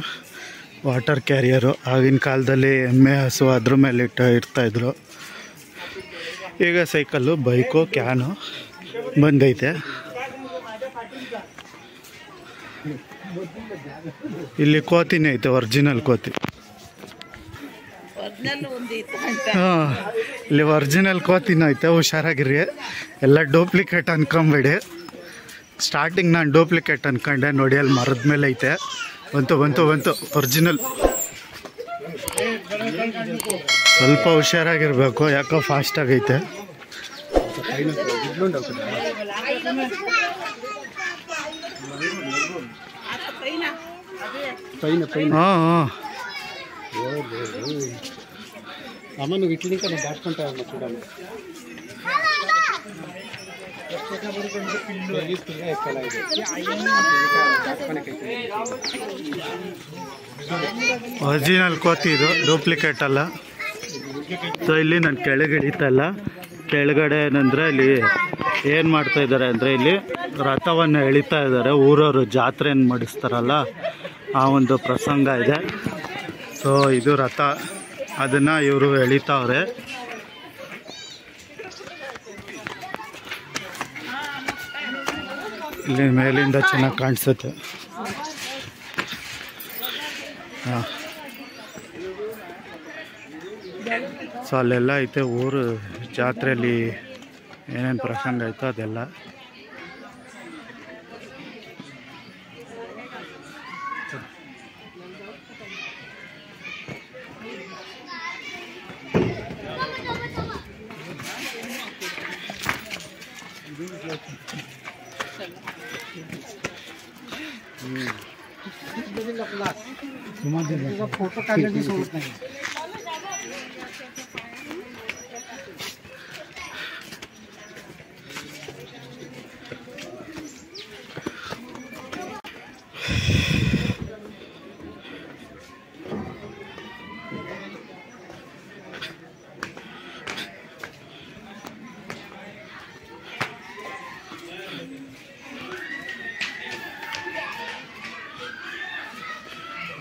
ವಾಟರ್ ಕ್ಯಾರಿಯರು ಆಗಿನ ಕಾಲದಲ್ಲಿ ಎಮ್ಮೆ ಹಸು ಅದ್ರ ಮೇಲೆ ಇಡ್ತಾಯಿದ್ರು. ಈಗ ಸೈಕಲ್ಲು, ಬೈಕು, ಕ್ಯಾನು ಬಂದೈತೆ. ಇಲ್ಲಿ ಕೋತಿನೇ ಐತೆ, ಒರಿಜಿನಲ್ ಕೋತಿ. ಹಾಂ, ಇಲ್ಲಿ ಒರಿಜಿನಲ್ ಕೋತಿನೂ ಐತೆ. ಹುಷಾರಾಗಿರಿ, ಎಲ್ಲ ಡೂಪ್ಲಿಕೇಟ್ ಅನ್ಕೊಂಬೇಡಿ. ಸ್ಟಾರ್ಟಿಂಗ್ ನಾನು ಡೂಪ್ಲಿಕೇಟ್ ಅನ್ಕೊಂಡೆ, ನೋಡಿ ಅಲ್ಲಿ ಮರದ ಮೇಲೆ ಐತೆ. ಬಂತು ಒರಿಜಿನಲ್. ಸ್ವಲ್ಪ ಹುಷಾರಾಗಿರ್ಬೇಕು, ಯಾಕೋ ಫಾಸ್ಟ್ ಆಗೈತೆ. ಹಾಂ ಹಾಂ, ಅಮ್ಮನು ಇಟ್ಲಿಂಕ ದಾಟ್ಕೊಂತ ಒರಿಜಿನಲ್ ಕೋತಿ ಇದು, ಡೂಪ್ಲಿಕೇಟ್ ಅಲ್ಲ. ಸೊ ಇಲ್ಲಿ ನಾನು ಕೆಳಗೆ ಇಳಿತಲ್ಲ. ಕೆಳಗಡೆ ಏನಂದರೆ ಇಲ್ಲಿ ಏನು ಮಾಡ್ತಾ ಇದ್ದಾರೆ ಅಂದರೆ, ಇಲ್ಲಿ ರಥವನ್ನು ಎಳಿತಾ ಇದ್ದಾರೆ. ಊರವರು ಜಾತ್ರೆಯನ್ನು ಮಾಡಿಸ್ತಾರಲ್ಲ, ಆ ಒಂದು ಪ್ರಸಂಗ ಇದೆ. ಸೊ ಇದು ರಥ, ಅದನ್ನು ಇವರು ಎಳಿತಾವ್ರೆ. ಇಲ್ಲಿ ಮೇಲಿಂದ ಚೆನ್ನಾಗಿ ಕಾಣಿಸುತ್ತೆ. ಹಾಂ, ಸೊ ಅಲ್ಲೆಲ್ಲ ಐತೆ ಊರು ಜಾತ್ರೆಯಲ್ಲಿ ಏನೇನು ಪ್ರಸಂಗ ಆಯಿತು ಅದೆಲ್ಲ. फोटो काढण्याची सोडत नाही.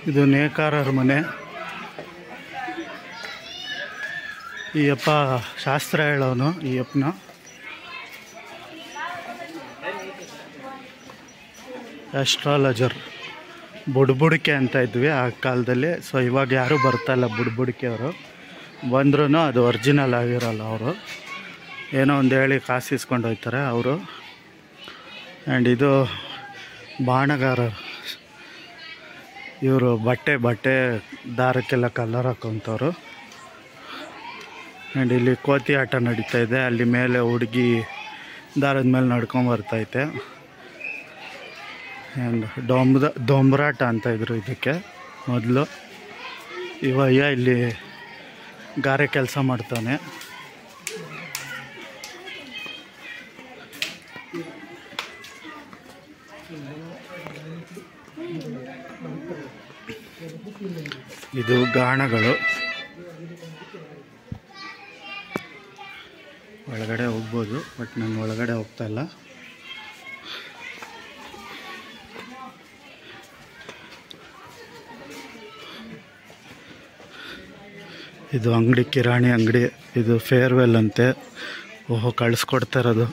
ಇದು ನೇಕಾರರ ಮನೆ. ಈ ಅಪ್ಪ ಶಾಸ್ತ್ರ ಹೇಳೋನು. ಈ ಅಪ್ಪನ ಆಸ್ಟ್ರಾಲಜರ್. ಬುಡ್ಬುಡಿಕೆ ಅಂತ ಇದ್ವಿ ಆ ಕಾಲದಲ್ಲಿ. ಸೊ ಇವಾಗ ಯಾರೂ ಬರ್ತಾಯಿಲ್ಲ ಬುಡ್ಬುಡಿಕೆಯವರು. ಬಂದ್ರೂ ಅದು ಒರಿಜಿನಲ್ ಆಗಿರೋಲ್ಲ. ಅವರು ಏನೋ ಒಂದು ಹೇಳಿ ಕಾಸು ಇಸ್ಕೊಂಡು ಹೋಗ್ತಾರೆ ಅವರು. ಆ್ಯಂಡ್ ಇದು ಬಾಣಗಾರರು. ಇವರು ಬಟ್ಟೆ ದಾರಕ್ಕೆಲ್ಲ ಕಲರ್ ಹಾಕೋಂಥವ್ರು. ಆ್ಯಂಡ್ ಇಲ್ಲಿ ಕೋತಿ ಆಟ ನಡೀತಾ ಇದೆ. ಅಲ್ಲಿ ಮೇಲೆ ಹುಡುಗಿ ದಾರದ ಮೇಲೆ ನಡ್ಕೊಂಬರ್ತೈತೆ. ಆ್ಯಂಡ್ ದೊಂಬರಾಟ ಅಂತ ಇದ್ರು ಇದಕ್ಕೆ ಮೊದಲು. ಇವಾಗ ಇಲ್ಲಿ ಗಾರೆ ಕೆಲಸ ಮಾಡ್ತಾನೆ. ಇದು ಗಾಣಗಳು. ಒಳಗಡೆ ಹೋಗ್ಬೋದು, ಬಟ್ ನಾನು ಒಳಗಡೆ ಹೋಗ್ತಾಯಿಲ್ಲ. ಇದು ಅಂಗಡಿ, ಕಿರಾಣಿ ಅಂಗಡಿ. ಇದು ಫೇರ್ವೆಲ್ ಅಂತೆ. ಓಹೋ, ಕಳಿಸ್ಕೊಡ್ತಾ ಇರೋದು.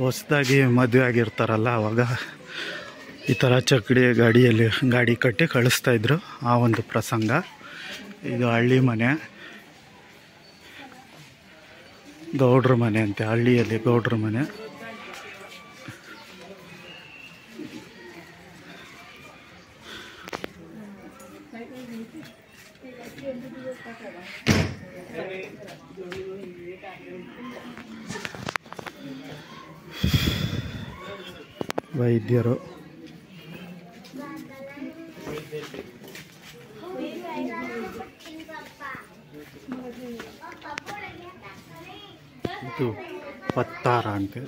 ಹೊಸದಾಗಿ ಮದುವೆ ಆಗಿರ್ತಾರಲ್ಲ ಆವಾಗ ಈ ಥರ ಚಕ್ಕಡಿ ಗಾಡಿ ಕಟ್ಟಿ ಕಳಿಸ್ತಾಯಿದ್ರು. ಆ ಒಂದು ಪ್ರಸಂಗ. ಇದು ಹಳ್ಳಿ ಮನೆ, ಗೌಡ್ರ ಮನೆ ಅಂತೆ. ಹಳ್ಳಿಯಲ್ಲಿ ಗೌಡ್ರ ಮನೆ. ವೈದ್ಯರು. ಇದು ಪತ್ತಾರ ಅಂತೆ.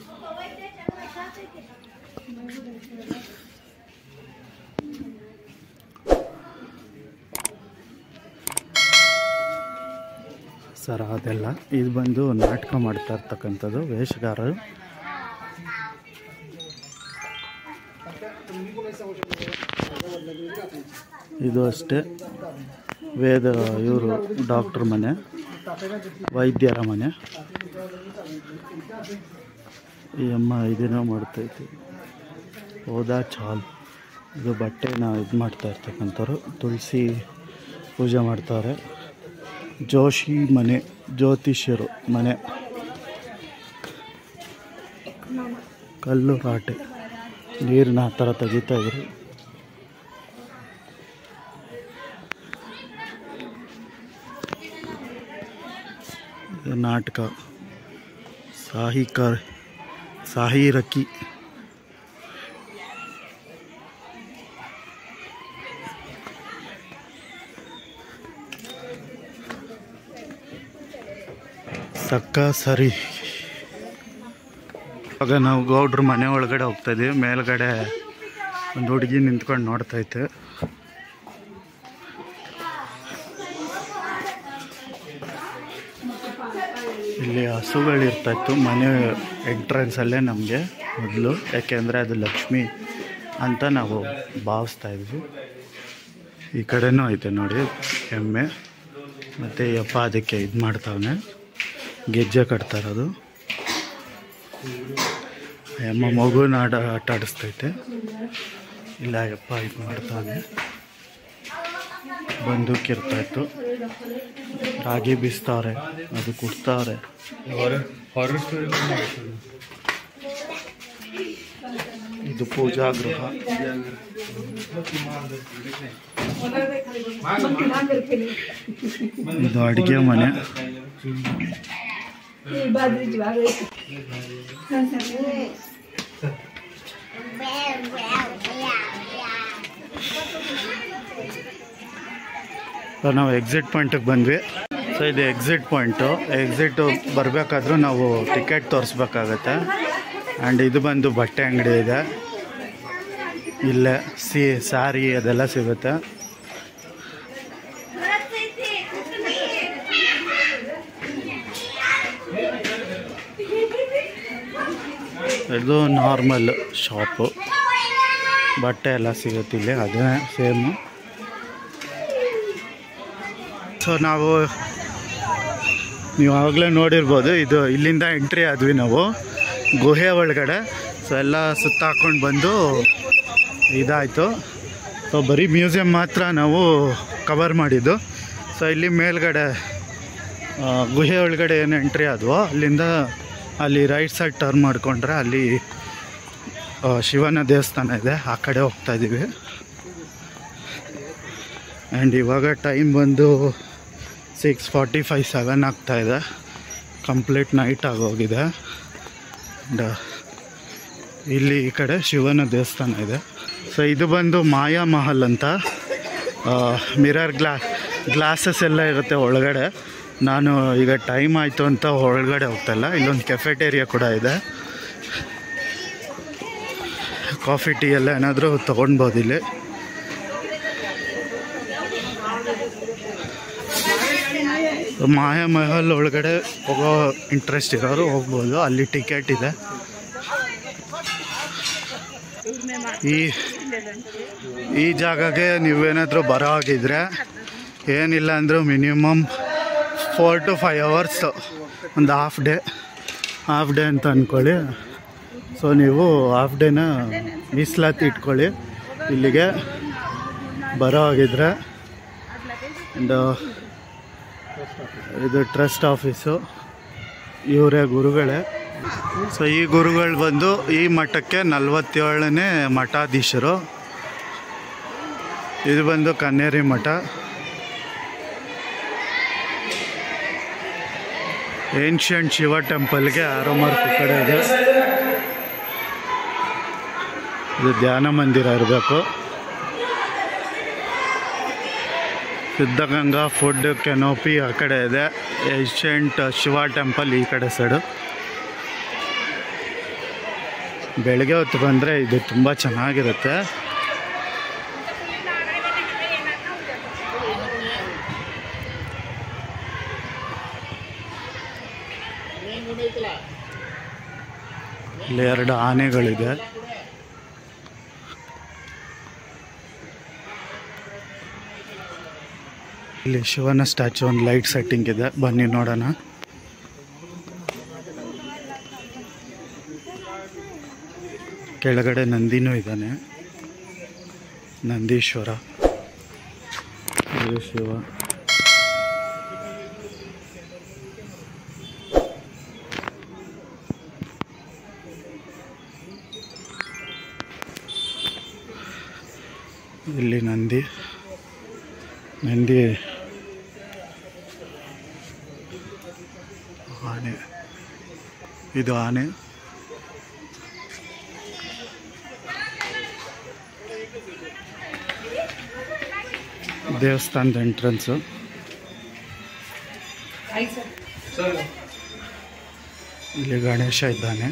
ಸರ ಅದೆಲ್ಲ. ಇದು ಬಂದು ನಾಟಕ ಮಾಡ್ತಾ ಇರ್ತಕ್ಕಂಥದ್ದು ವೇಷಗಾರರು. ಇದು ಅಷ್ಟೇ ಇವರು ಡಾಕ್ಟ್ರ್ ಮನೆ, ವೈದ್ಯರ ಮನೆ. ಈ ಅಮ್ಮ ಇದೇನೋ ಮಾಡ್ತೈತಿ. ಓದಾ ಚಾಲ್. ಇದು ಬಟ್ಟೆನ ಇದು ಮಾಡ್ತಾ ಇರ್ತಕ್ಕಂಥವ್ರು. ತುಳಸಿ ಪೂಜೆ ಮಾಡ್ತಾರೆ. ಜೋಶಿ ಮನೆ, ಜ್ಯೋತಿಷ್ಯರು ಮನೆ. ಕಲ್ಲು ರಾಟೆ. ನೀರನ್ನ ಆ ಥರ ತೆಗಿತಾಯಿದ್ರು. ನಾಟಕ. ಸಾಹಿರಕಿ. ಸಕ್ಕ ಸರಿ. ಆಗ ನಾವು ಗೌಡ್ರ ಮನೆ ಒಳಗಡೆ ಹೋಗ್ತಾಯಿದ್ದೀವಿ. ಮೇಲ್ಗಡೆ ಒಂದು ಹುಡುಗಿ ನಿಂತ್ಕೊಂಡು ನೋಡ್ತೈತೆ. ಇಲ್ಲಿ ಹಸುಗಳಿರ್ತಾಯಿತ್ತು ಮನೆ ಎಂಟ್ರೆನ್ಸಲ್ಲೇ ನಮಗೆ ಮೊದಲು. ಯಾಕೆಂದರೆ ಅದು ಲಕ್ಷ್ಮಿ ಅಂತ ನಾವು ಭಾವಿಸ್ತಾ ಇದ್ವಿ. ಈ ಕಡೆನೂ ಐತೆ ನೋಡಿ ಎಮ್ಮೆ. ಮತ್ತು ಯಪ್ಪ ಅದಕ್ಕೆ ಇದು ಮಾಡ್ತಾವನೆ, ಗೆಜ್ಜೆ ಕಟ್ತಾ ಇರೋದು. ಅಮ್ಮ ಮಗುನ ಆಟ ಆಡಿಸ್ತೈತೆ. ಇಲ್ಲ ಯಪ್ಪ ಇದು ಮಾಡ್ತಾವೆ. ಬಂದೂಕಿರ್ತಾಯಿತ್ತು. ರಾಗಿ ಬೀಸ್ತಾವ್ರೆ, ಅದು ಕುಡ್ತಾವ್ರೆ. ಇದು ಪೂಜಾ ಗೃಹ. ಇದು ಅಡುಗೆ ಮನೆ. ನಾವು ಎಕ್ಸಿಟ್ ಪಾಯಿಂಟಿಗೆ ಬಂದ್ವಿ. ಸೊ ಇದು ಎಕ್ಸಿಟ್ ಪಾಯಿಂಟು. ಬರಬೇಕಾದ್ರೂ ನಾವು ಟಿಕೆಟ್ ತೋರಿಸ್ಬೇಕಾಗತ್ತೆ. ಆ್ಯಂಡ್ ಇದು ಬಂದು ಬಟ್ಟೆ ಅಂಗಡಿ ಇದೆ. ಇಲ್ಲೇ ಸ್ಯಾರಿ ಅದೆಲ್ಲ ಸಿಗುತ್ತೆ. ಇದು ನಾರ್ಮಲ್ ಶಾಪು. ಬಟ್ಟೆ ಎಲ್ಲ ಸಿಗುತ್ತೆ ಇಲ್ಲಿ, ಅದೇ ಸೇಮು. ಸೊ ನೀವು ಆವಾಗಲೇ ನೋಡಿರ್ಬೋದು, ಇದು ಇಲ್ಲಿಂದ ಎಂಟ್ರಿ ಆದ್ವಿ ನಾವು ಗುಹೆ ಒಳಗಡೆ. ಸೊ ಎಲ್ಲ ಸುತ್ತ ಹಾಕ್ಕೊಂಡು ಬಂದು ಇದಾಯಿತು. ಸೊ ಬರೀ ಮ್ಯೂಸಿಯಂ ಮಾತ್ರ ನಾವು ಕವರ್ ಮಾಡಿದ್ದು. ಸೊ ಇಲ್ಲಿ ಮೇಲ್ಗಡೆ ಗುಹೆ ಒಳಗಡೆ ಏನು ಎಂಟ್ರಿ ಆದ್ವೋ ಅಲ್ಲಿಂದ ಅಲ್ಲಿ ರೈಟ್ ಸೈಡ್ ಟರ್ನ್ ಮಾಡಿಕೊಂಡ್ರೆ ಅಲ್ಲಿ ಶಿವನ ದೇವಸ್ಥಾನ ಇದೆ, ಆ ಕಡೆ ಹೋಗ್ತಾ ಇದ್ದೀವಿ. ಆ್ಯಂಡ್ ಇವಾಗ ಟೈಮ್ ಬಂದು 6:45, 7 ಆಗ್ತಾಯಿದೆ. ಕಂಪ್ಲೀಟ್ ನೈಟ್ ಆಗೋಗಿದೆ. ಆ್ಯಂಡ್ ಇಲ್ಲಿ ಈ ಕಡೆ ಶಿವನ ದೇವಸ್ಥಾನ ಇದೆ. ಸೊ ಇದು ಬಂದು ಮಾಯಾ ಮಹಲ್ ಅಂತ. ಮಿರರ್ ಗ್ಲಾಸಸ್ ಎಲ್ಲ ಇರುತ್ತೆ ಒಳಗಡೆ. ನಾನು ಈಗ ಟೈಮ್ ಆಯಿತು ಅಂತ ಒಳಗಡೆ ಹೋಗ್ತಾಯಿಲ್ಲ. ಇಲ್ಲೊಂದು ಕೆಫೆಟೇರಿಯಾ ಕೂಡ ಇದೆ, ಕಾಫಿ ಟೀ ಎಲ್ಲ ಏನಾದರೂ ತೊಗೊಳ್ಬೋದು ಇಲ್ಲಿ. ಮಾಯಾ ಮಹಲ್ ಒಳಗಡೆ ಹೋಗೋ ಇಂಟ್ರೆಸ್ಟ್ ಇರೋರು ಹೋಗ್ಬೋದು, ಅಲ್ಲಿ ಟಿಕೆಟ್ ಇದೆ. ಈ ಜಾಗಕ್ಕೆ ನೀವೇನಾದರೂ ಬರೋ ಆಗಿದ್ರೆ ಏನಿಲ್ಲ ಅಂದರೂ ಮಿನಿಮಮ್ 4 to 5 hours, ಒಂದು ಹಾಫ್ ಡೇ ಅಂತ ಅಂದ್ಕೊಳ್ಳಿ. ಸೊ ನೀವು ಹಾಫ್ ಡೇನ ಮೀಸಲಾತಿ ಇಟ್ಕೊಳ್ಳಿ ಇಲ್ಲಿಗೆ ಬರೋ ಆಗಿದ್ರೆ. ಆ್ಯಂಡ್ ಇದು ಟ್ರಸ್ಟ್ ಆಫೀಸು, ಇವರೇ ಗುರುಗಳೇ. ಸೊ ಈ ಗುರುಗಳು ಬಂದು ಈ ಮಠಕ್ಕೆ 47ನೇ ಮಠಾಧೀಶರು. ಇದು ಬಂದು ಕನ್ನೇರಿ ಮಠ. ಏನ್ಷಿಯಂಟ್ ಶಿವ ಟೆಂಪಲ್ಗೆ ಆರೋ ಮಾರ್ಕ್ ಈ ಕಡೆ ಇದೆ. ಇದು ಧ್ಯಾನ ಮಂದಿರ ಇರಬೇಕು. ಸಿದ್ಧಗಂಗಾ ಫುಡ್ ಕೆನೋಪಿ ಆ ಕಡೆ ಇದೆ. ಏನ್ಷಿಯಂಟ್ ಶಿವ ಟೆಂಪಲ್ ಈ ಕಡೆ ಸೈಡು. ಬೆಳಗ್ಗೆ ಹೊತ್ತು ಬಂದರೆ ಇದು ತುಂಬ ಚೆನ್ನಾಗಿರುತ್ತೆ. ಇಲ್ಲಿ 2 ಆನೆಗಳಿದೆ. ಇಲ್ಲಿ ಶಿವನ ಸ್ಟ್ಯಾಚು, ಒಂದು ಲೈಟ್ ಸೆಟ್ಟಿಂಗ್ ಇದೆ, ಬನ್ನಿ ನೋಡೋಣ. ಕೆಳಗಡೆ ನಂದಿನೂ ಇದ್ದಾನೆ, ನಂದೀಶ್ವರ. ಇದು ಶಿವ. ಇಲ್ಲಿ ನಂದಿ ಆನೆ, ಇದು ಆನೆ. ದೇವಸ್ಥಾನದ ಎಂಟ್ರೆನ್ಸು. ಇಲ್ಲಿ ಗಣೇಶ ಇದ್ದಾನೆ.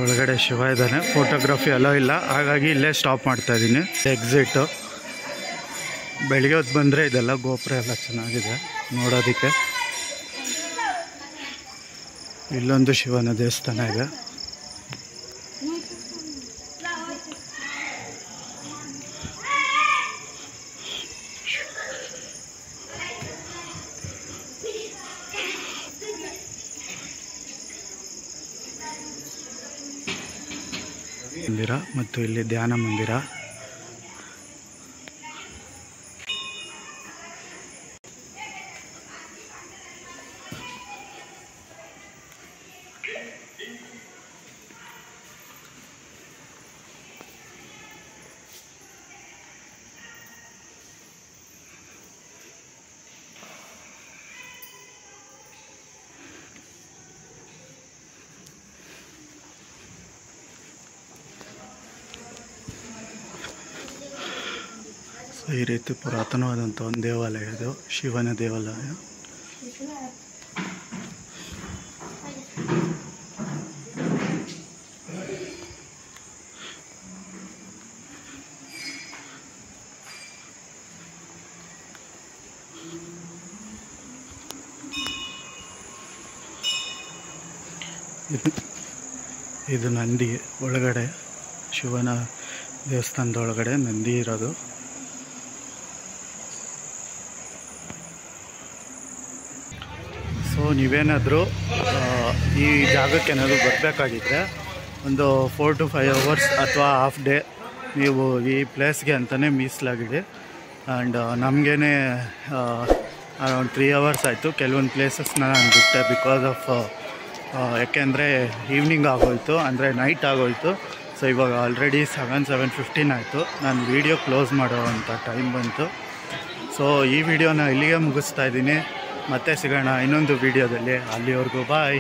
ಒಳಗಡೆ ಶಿವ ಇದ್ದಾನೆ. ಫೋಟೋಗ್ರಫಿ ಅಲೋ ಇಲ್ಲ, ಹಾಗಾಗಿ ಇಲ್ಲೇ ಸ್ಟಾಪ್ ಮಾಡ್ತಾ ಇದ್ದೀನಿ. ಎಕ್ಸಿಟು. ಬೆಳಿಗ್ಗೆ ಹೊತ್ತು ಬಂದರೆ ಇದೆಲ್ಲ ಗೋಪುರ ಎಲ್ಲ ಚೆನ್ನಾಗಿದೆ ನೋಡೋದಕ್ಕೆ. ಇಲ್ಲೊಂದು ಶಿವನ ದೇವಸ್ಥಾನ ಇದೆ. ಮಂದಿರ ಮತ್ತು ಇಲ್ಲಿ ಧ್ಯಾನ ಮಂದಿರ. ಸೊ ಈ ರೀತಿ ಪುರಾತನವಾದಂಥ ಒಂದು ದೇವಾಲಯ ಇದು, ಶಿವನ ದೇವಾಲಯ. ಇದು ನಂದಿ ಒಳಗಡೆ, ಶಿವನ ದೇವಸ್ಥಾನದ ಒಳಗಡೆ ನಂದಿ ಇರೋದು. ಸೊ ನೀವೇನಾದರೂ ಈ ಜಾಗಕ್ಕೆ ಏನಾದರೂ ಬರಬೇಕಾಗಿದ್ದರೆ ಒಂದು 4 to 5 hours ಅಥವಾ ಹಾಫ್ ಡೇ ನೀವು ಈ ಪ್ಲೇಸ್ಗೆ ಅಂತಲೇ ಮೀಸಲಾಗಿದೆ. ಆ್ಯಂಡ್ ನಮಗೇನೆ ಅರೌಂಡ್ 3 hours ಆಯಿತು. ಕೆಲವೊಂದು ಪ್ಲೇಸಸ್ನ ನಾನು ಬಿಟ್ಟೆ ಬಿಕಾಸ್ ಆಫ್ ಯಾಕೆಂದರೆ ಈವ್ನಿಂಗ್ ಆಗೋಯಿತು, ಅಂದರೆ ನೈಟ್ ಆಗೋಯಿತು. ಸೊ ಇವಾಗ ಆಲ್ರೆಡಿ 7:15 ಆಯಿತು. ನಾನು ವೀಡಿಯೋ ಕ್ಲೋಸ್ ಮಾಡೋವಂಥ ಟೈಮ್ ಬಂತು. ಸೊ ಈ ವಿಡಿಯೋನ ಇಲ್ಲಿಗೆ ಮುಗಿಸ್ತಾ ಇದ್ದೀನಿ. ಮತ್ತೆ ಸಿಗೋಣ ಇನ್ನೊಂದು ವೀಡಿಯೋದಲ್ಲಿ. ಅಲ್ಲಿವರೆಗೂ ಬಾಯ್.